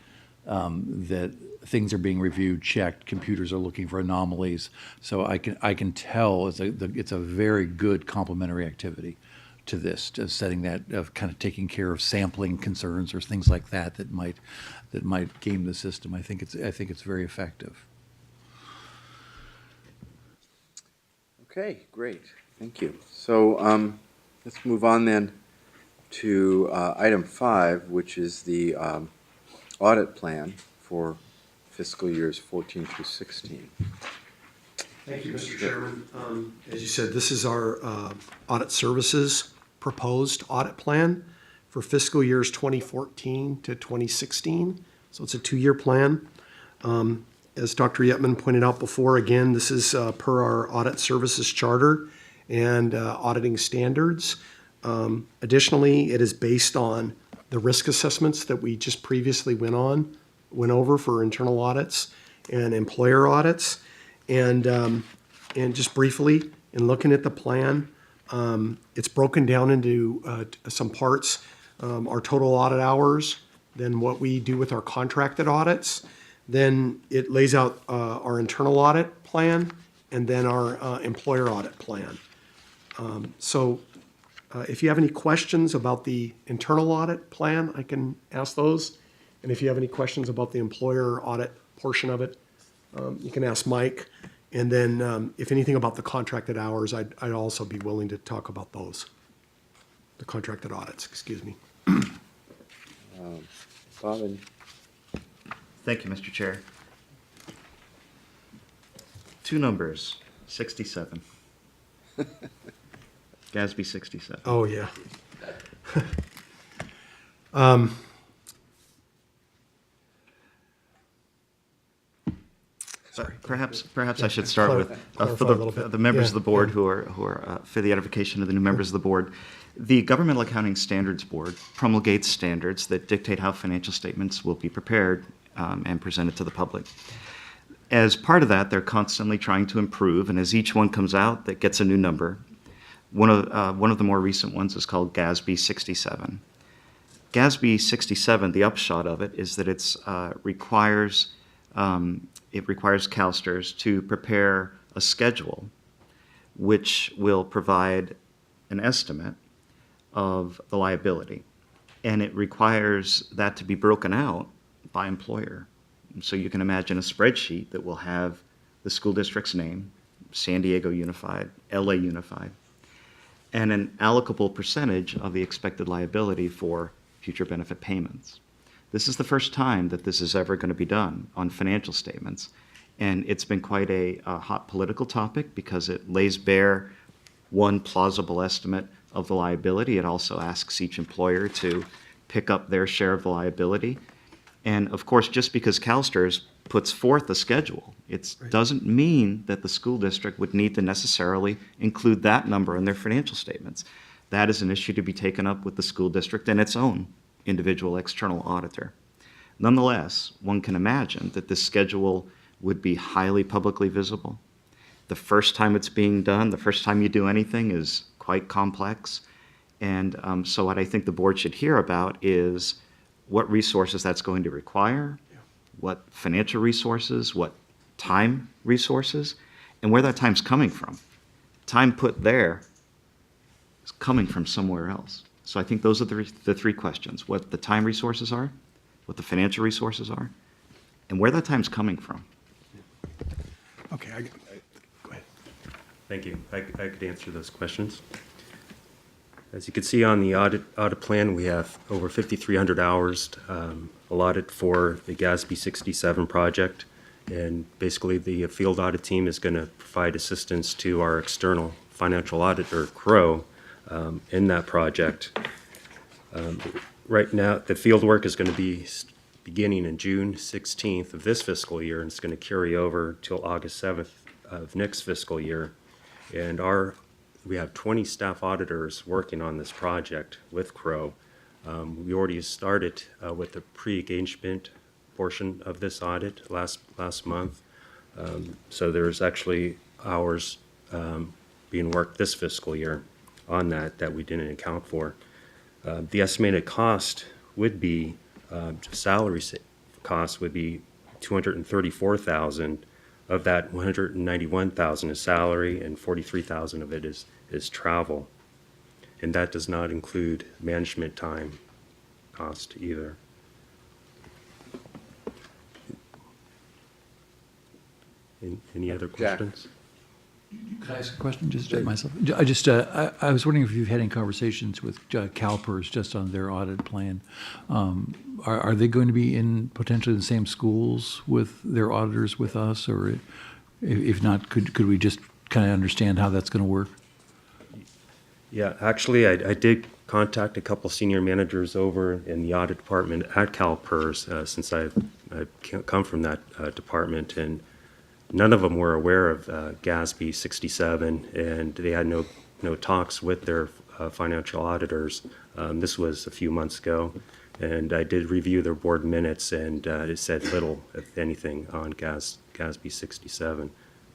that things are being reviewed, checked, computers are looking for anomalies. So I can tell it's a very good complementary activity to this, to setting that, of kind of taking care of sampling concerns or things like that might game the system. I think it's very effective. Okay, great. Thank you. So let's move on then to item 5, which is the audit plan for fiscal years 14 through 16. Thank you, Mr. Chairman. As you said, this is our audit services proposed audit plan for fiscal years 2014 to 2016. So it's a 2-year plan. As Dr. Yetman pointed out before, again, this is per our audit services charter and auditing standards. Additionally, it is based on the risk assessments that we just previously went over for internal audits and employer audits. And just briefly, in looking at the plan, it's broken down into some parts, our total audit hours, then what we do with our contracted audits. Then it lays out our internal audit plan and then our employer audit plan. So if you have any questions about the internal audit plan, I can ask those. And if you have any questions about the employer audit portion of it, you can ask Mike. And then if anything about the contracted hours, I'd also be willing to talk about those. The contracted audits, excuse me. Bob and Thank you, Mr. Chair. 2 numbers, 67. GASB 67. Oh, yeah. Sorry. Perhaps I should start with, clarify for a little bit. the members Yeah, of the board who are for the edification of the new members of the board. The Governmental Accounting Standards Board promulgates standards that dictate how financial statements will be prepared and presented to the public. As part of that, they're constantly trying to improve, and as each one comes out that gets a new number, one of the more recent ones is called GASB 67. GASB 67, the upshot of it is that it requires CalSTRS to prepare a schedule which will provide an estimate of the liability. And it requires that to be broken out by employer. So you can imagine a spreadsheet that will have the school district's name, San Diego Unified, LA Unified, and an allocable percentage of the expected liability for future benefit payments. This is the first time that this is ever going to be done on financial statements. And it's been quite a hot political topic because it lays bare one plausible estimate of the liability. It also asks each employer to pick up their share of the liability. And of course, just because CalSTRS puts forth a schedule. It doesn't mean that the school district would need to necessarily include that number in their financial statements. That is an issue to be taken up with the school district and its own individual external auditor. Nonetheless, one can imagine that this schedule would be highly publicly visible. The first time it's being done, the first time you do anything is quite complex. And so what I think the board should hear about is what resources that's going to require, what financial resources, what time resources, and where that time's coming from. Time put there is coming from somewhere else. So I think those are the three questions: what the time resources are, what the financial resources are, and where that time's coming from. Okay, go ahead. Thank you. I could answer those questions. As you can see on the audit plan, we have over 5,300 hours allotted for the GASB 67 project. And basically, the field audit team is going to provide assistance to our external financial auditor, Crow, in that project. Right now, the field work is going to be beginning in June 16th of this fiscal year, and it's going to carry over till August 7th of next fiscal year. And we have 20 staff auditors working on this project with Crow. We already started with the pre-engagement portion of this audit last month. So there's actually hours being worked this fiscal year on that we didn't account for. The estimated cost would be, salary cost would be $234,000. Of that, $191,000 is salary and $43,000 of it is travel. And that does not include management time cost either. Any other questions? Could I ask a question, just myself? I was wondering if you've had any conversations with CalPERS just on their audit plan. Are they going to be in potentially the same schools with their auditors with us? Or if not, could we just kind of understand how that's going to work? Yeah, actually, I did contact a couple senior managers over in the audit department at CalPERS since I've come from that department, and none of them were aware of GASB 67, and they had no talks with their financial auditors. This was a few months ago, and I did review their board minutes, and it said little, if anything, on GASB 67.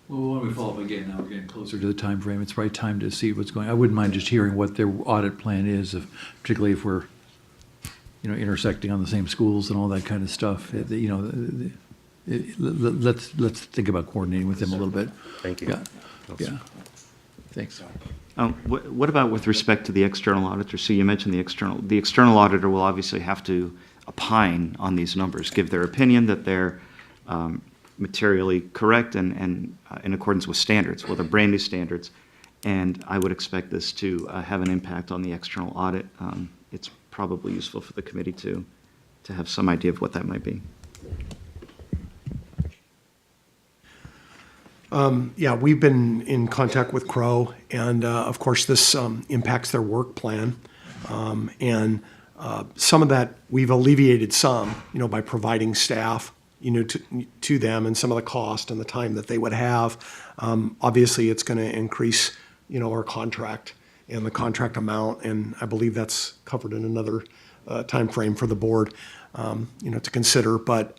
Well, why don't we follow up again? Now we're getting closer to the time frame. It's probably time to see what's going on. I wouldn't mind just hearing what their audit plan is, particularly if we're, intersecting on the same schools and all that kind of stuff. Let's think about coordinating with them a little bit. Thank you. Yeah. Thanks. What about with respect to the external auditor? So you mentioned the external auditor will obviously have to opine on these numbers, give their opinion that they're materially correct and in accordance with standards. Well, they're brand new standards, and I would expect this to have an impact on the external audit. It's probably useful for the committee to have some idea of what that might be. Yeah, we've been in contact with Crow, and of course, this impacts their work plan. And some of that, we've alleviated some, by providing staff, to them, and some of the cost and the time that they would have. Obviously, it's going to increase, our contract and the contract amount, and I believe that's covered in another time frame for the board, to consider. But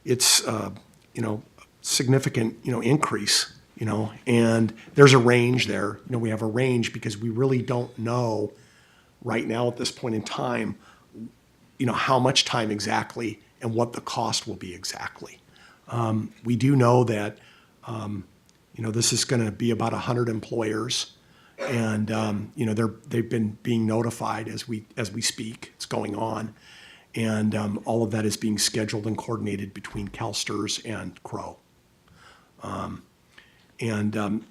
it's, significant, increase, and there's a range there. We have a range because we really don't know right now at this point in time, how much time exactly and what the cost will be exactly. We do know that, this is going to be about 100 employers, and, they've been being notified as we speak. It's going on, and all of that is being scheduled and coordinated between CalSTRS and Crow.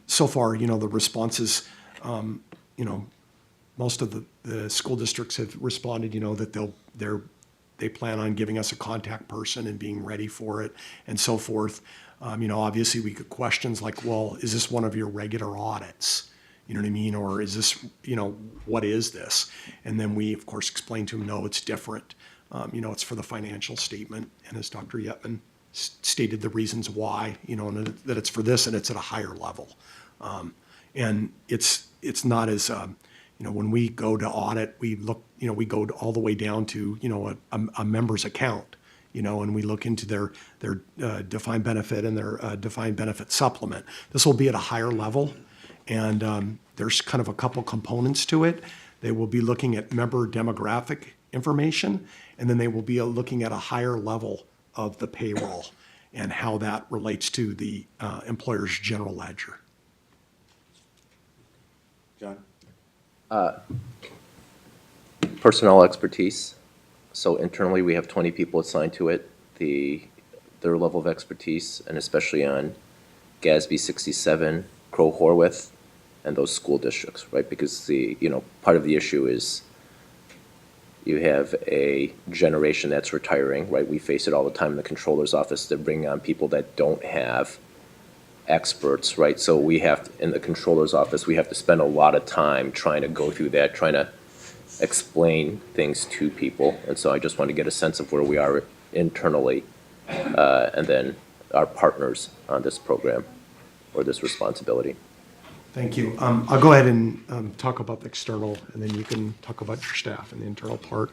So far, the responses, most of the school districts have responded, that they plan on giving us a contact person and being ready for it and so forth. Obviously we get questions like, well, is this one of your regular audits? You know what I mean? Or is this, what is this? And then we, of course, explain to them, no, it's different. It's for the financial statement. And as Dr. Yetman stated the reasons why, and that it's for this and it's at a higher level. And it's not as, when we go to audit, we look, we go all the way down to, a member's account, and we look into their defined benefit and their defined benefit supplement. This will be at a higher level, and there's kind of a couple components to it. They will be looking at member demographic information, and then they will be looking at a higher level of the payroll and how that relates to the employer's general ledger. John? Personnel expertise. So internally, we have 20 people assigned to it. Their level of expertise, and especially on GASB 67, Crow-Horwath, and those school districts, right? Because part of the issue is you have a generation that's retiring, right? We face it all the time in the controller's office. They're bringing on people that don't have experts, right? So we have, in the controller's office, we have to spend a lot of time trying to go through that, trying to explain things to people. And so I just want to get a sense of where we are internally, and then our partners on this program or this responsibility. Thank you. I'll go ahead and talk about the external, and then you can talk about your staff and the internal part.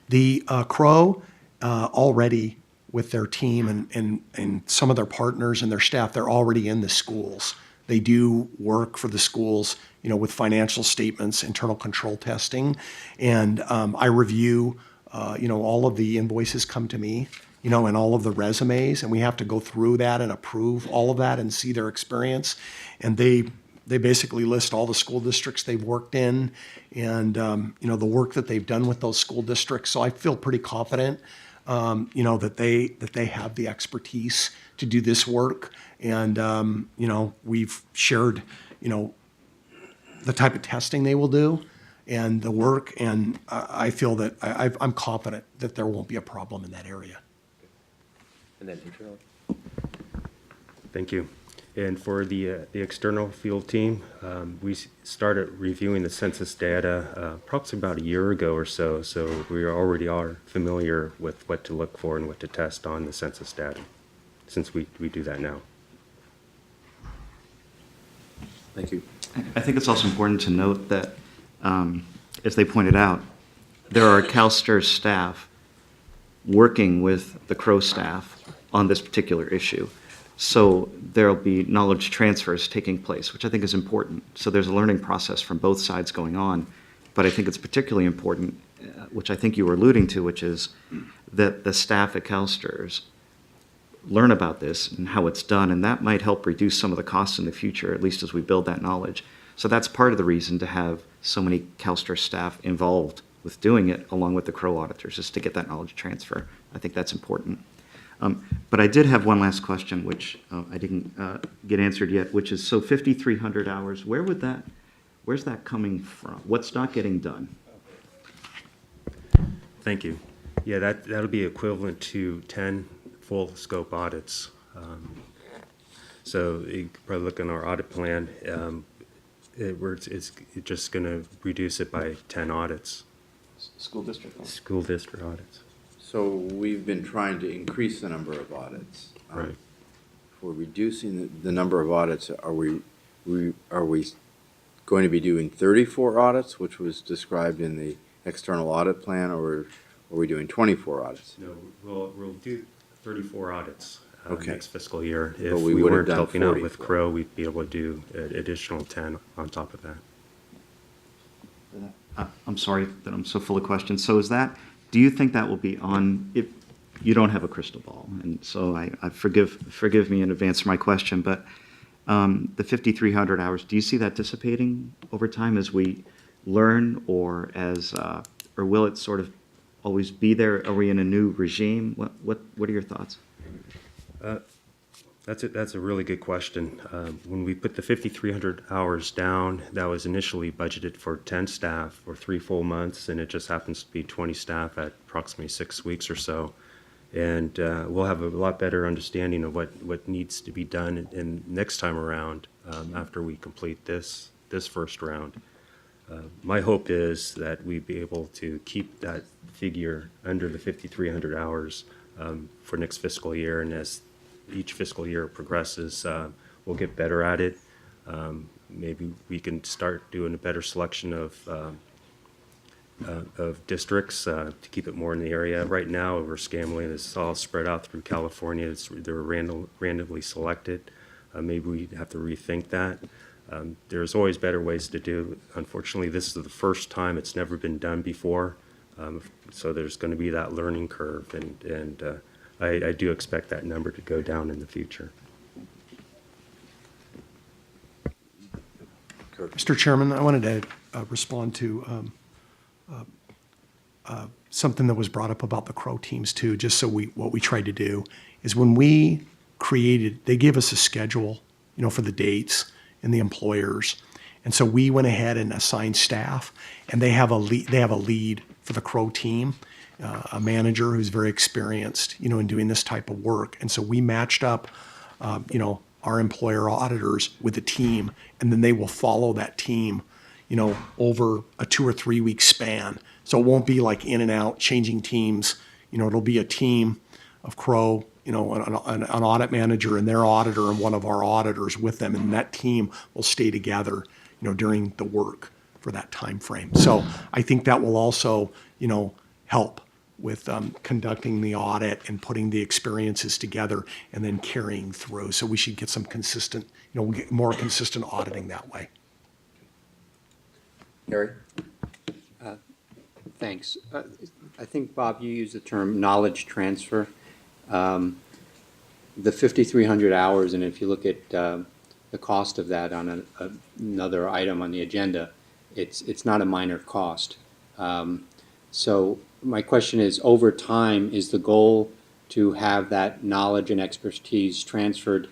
The Crow already, with their team and some of their partners and their staff, they're already in the schools. They do work for the schools, with financial statements, internal control testing, and I review, all of the invoices come to me, and all of the resumes, and we have to go through that and approve all of that and see their experience. And they basically list all the school districts they've worked in and, the work that they've done with those school districts. So I feel pretty confident, that they have the expertise to do this work. And, we've shared, the type of testing they will do and the work. And I feel that I'm confident that there won't be a problem in that area. And then internally? Thank you. And for the external field team, we started reviewing the census data approximately about a year ago or so. So we already are familiar with what to look for and what to test on the census data, since we do that now. Thank you. I think it's also important to note that, as they pointed out, there are CalSTRS staff working with the Crow staff on this particular issue. So there'll be knowledge transfers taking place, which I think is important. So there's a learning process from both sides going on. But I think it's particularly important, which I think you were alluding to, which is that the staff at CalSTRS learn about this and how it's done, and that might help reduce some of the costs in the future, at least as we build that knowledge. So that's part of the reason to have so many CalSTRS staff involved with doing it, along with the Crow auditors, is to get that knowledge transfer. I think that's important. But I did have one last question, which I didn't get answered yet, which is, so 5,300 hours, where's that coming from? What's not getting done? Thank you. Yeah, that'll be equivalent to 10 full scope audits. So you could probably look on our audit plan. It's just going to reduce it by 10 audits. School district audits. School district audits. So we've been trying to increase the number of audits. Right. If we're reducing the number of audits, are we going to be doing 34 audits, which was described in the external audit plan, or are we doing 24 audits? No, we'll do 34 audits Okay. next fiscal year. But If we we would have weren't done helping out 40. with Crow, we'd be able to do an additional 10 on top of that. I'm sorry that I'm so full of questions. So do you think that will be on, if you don't have a crystal ball, and so I forgive me in advance for my question, but the 5,300 hours, do you see that dissipating over time as we learn, or will it sort of always be there? Are we in a new regime? What are your thoughts? That's a really good question. When we put the 5,300 hours down, that was initially budgeted for 10 staff for 3 full months, and it just happens to be 20 staff at approximately 6 weeks or so. And we'll have a lot better understanding of what needs to be done in next time around after we complete this first round. My hope is that we'd be able to keep that figure under the 5,300 hours for next fiscal year. And as each fiscal year progresses, we'll get better at it. Maybe we can start doing a better selection of districts to keep it more in the area. Right now, we're scambling. It's all spread out through California. They're randomly selected. Maybe we have to rethink that. There's always better ways to do. Unfortunately, this is the first time it's never been done before. So there's going to be that learning curve, and I do expect that number to go down in the future. Mr. Chairman, I wanted to respond to something that was brought up about the Crow teams too, just so what we tried to do is when we created, they gave us a schedule, for the dates and the employers. And so we went ahead and assigned staff, and they have a lead for the Crow team, a manager who's very experienced, in doing this type of work. And so we matched up, our employer auditors with the team, and then they will follow that team, over a 2 or 3 week span. So it won't be like in and out, changing teams. It'll be a team of Crow, an audit manager and their auditor and one of our auditors with them, and that team will stay together, during the work for that time frame. So I think that will also, help with conducting the audit and putting the experiences together and then carrying through. So we should get some consistent, we'll get more consistent auditing that way. Harry? Thanks. I think, Bob, you used the term knowledge transfer. The 5,300 hours, and if you look at the cost of that on another item on the agenda, it's not a minor cost. So my question is, over time, is the goal to have that knowledge and expertise transferred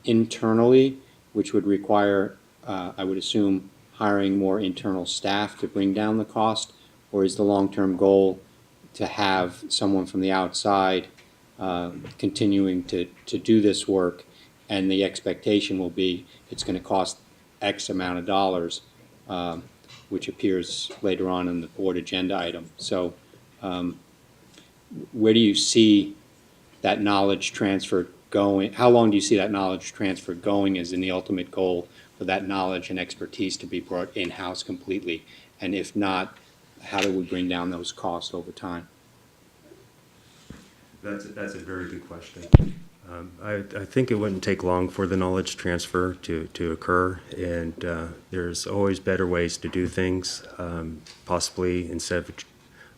internally, which would require, I would assume, hiring more internal staff to bring down the cost? Or is the long-term goal to have someone from the outside continuing to do this work, and the expectation will be it's going to cost X amount of dollars, which appears later on in the board agenda item. So where do you see that knowledge transfer going? How long do you see that knowledge transfer going as in the ultimate goal for that knowledge and expertise to be brought in-house completely? And if not, how do we bring down those costs over time? That's a very good question. I think it wouldn't take long for the knowledge transfer to occur, and there's always better ways to do things. Possibly instead of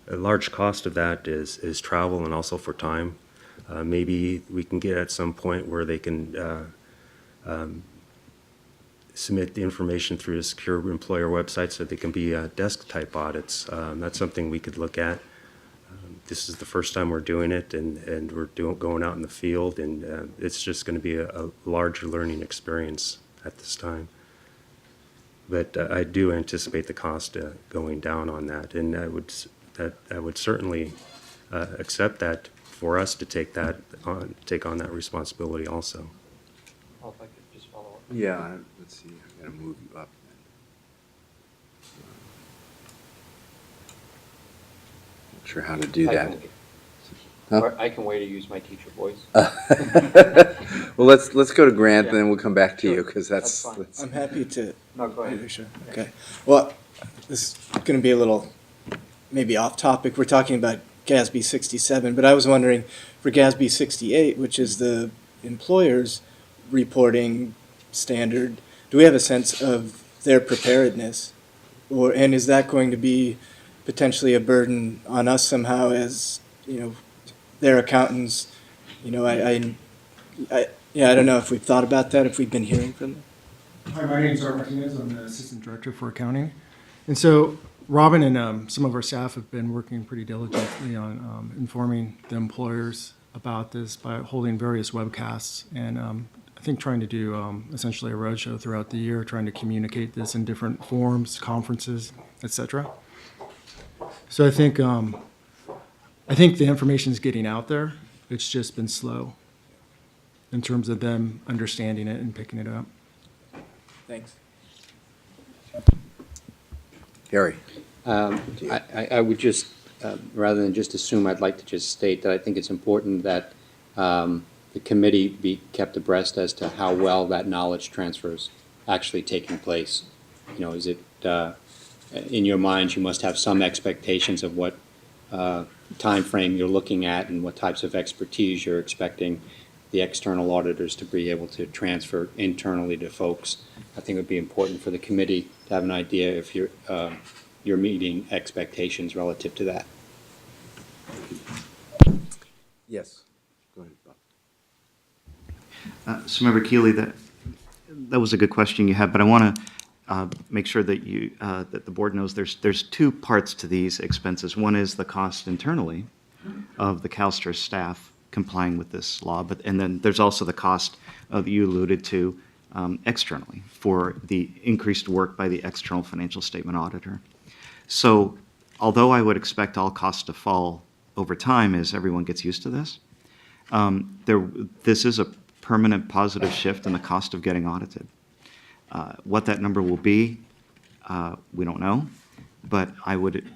a large cost of that is travel and also for time. Maybe we can get at some point where they can submit the information through a secure employer website so they can be desk type audits. That's something we could look at. This is the first time we're doing it, and we're going out in the field, and it's just going to be a larger learning experience at this time. But I do anticipate the cost going down on that, and I would certainly accept that for us to take on that responsibility also. If I could just follow up. Yeah, let's see, I'm going to move you up. Not sure how to do that. Huh? I can wait to use my teacher voice. Well, let's go to Grant, and then we'll come back to you, because That's fine. I'm happy to. No, go ahead. Sure. Okay. Well, this is going to be a little maybe off topic. We're talking about GASB 67, but I was wondering for GASB 68, which is the employer's reporting standard, do we have a sense of their preparedness? And is that going to be potentially a burden on us somehow as, their accountants? I don't know if we've thought about that, if we've been hearing from them. Hi, my name is Art Martinez. I'm the Assistant Director for Accounting. And so Robin and some of our staff have been working pretty diligently on informing the employers about this by holding various webcasts and I think trying to do essentially a roadshow throughout the year, trying to communicate this in different forums, conferences, etc. So I think the information is getting out there. It's just been slow in terms of them understanding it and picking it up. Thanks. Harry? I would just rather than just assume, I'd like to just state that I think it's important that the committee be kept abreast as to how well that knowledge transfer is actually taking place. You know, is it, in your mind, you must have some expectations of what time frame you're looking at and what types of expertise you're expecting the external auditors to be able to transfer internally to folks. I think it would be important for the committee to have an idea if you're meeting expectations relative to that. Yes, go ahead, Bob. So Member Keeley, that was a good question you had, but I want to make sure that that the board knows there's two parts to these expenses. One is the cost internally of the CalSTRS staff complying with this law, and then there's also the cost you alluded to externally for the increased work by the external financial statement auditor. So although I would expect all costs to fall over time as everyone gets used to this, this is a permanent positive shift in the cost of getting audited. What that number will be, we don't know, but I would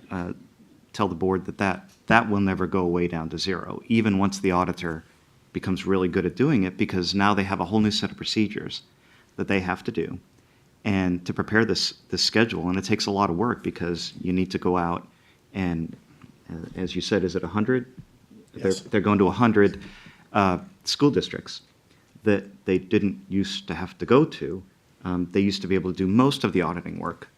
tell the board that will never go way down to zero, even once the auditor becomes really good at doing it, because now they have a whole new set of procedures that they have to do and to prepare this schedule. And it takes a lot of work because you need to go out and, as you said, is it 100? Yes. They're going to 100 school districts that they didn't used to have to go to. They used to be able to do most of the auditing work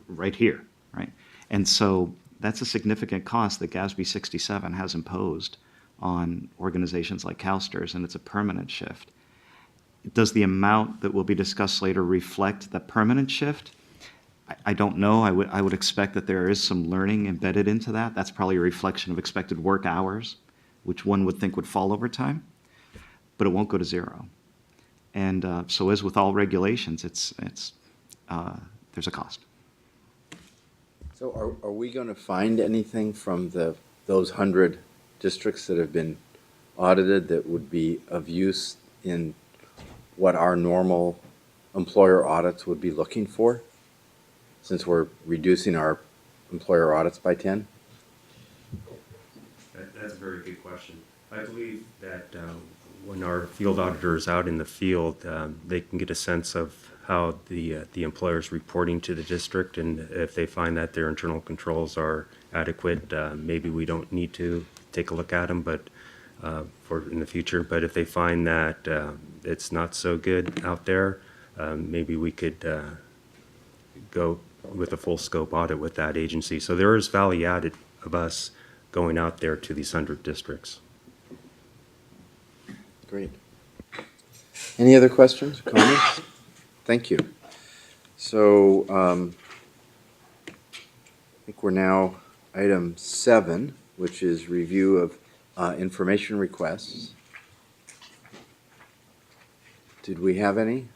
right here, right? And so that's a significant cost that GASB 67 has imposed on organizations like CalSTRS, and it's a permanent shift. Does the amount that will be discussed later reflect the permanent shift? I don't know. I would expect that there is some learning embedded into that. That's probably a reflection of expected work hours, which one would think would fall over time, but it won't go to zero. And so as with all regulations, there's a cost. So are we going to find anything from those 100 districts that have been audited that would be of use in what our normal employer audits would be looking for, since we're reducing our employer audits by 10? That's a very good question. I believe that when our field auditor is out in the field, they can get a sense of how the employer is reporting to the district, and if they find that their internal controls are adequate, maybe we don't need to take a look at them, but for in the future. But if they find that it's not so good out there, maybe we could go with a full scope audit with that agency. So there is value added of us going out there to these 100 districts. Great. Any other questions, comments? Thank you. So I think we're now item 7, which is review of information requests. Did we have any?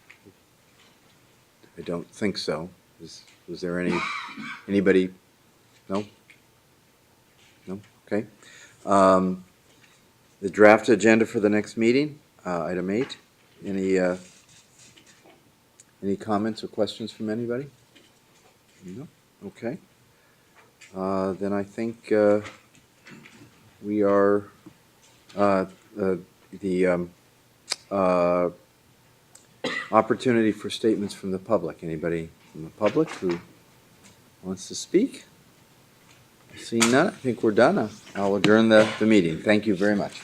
I don't think so. Was there anybody? No? No? Okay. The draft agenda for the next meeting, item 8. Any comments or questions from anybody? No? Okay. Then I think we are the opportunity for statements from the public. Anybody from the public who wants to speak? Seeing none, I think we're done. I'll adjourn the meeting. Thank you very much.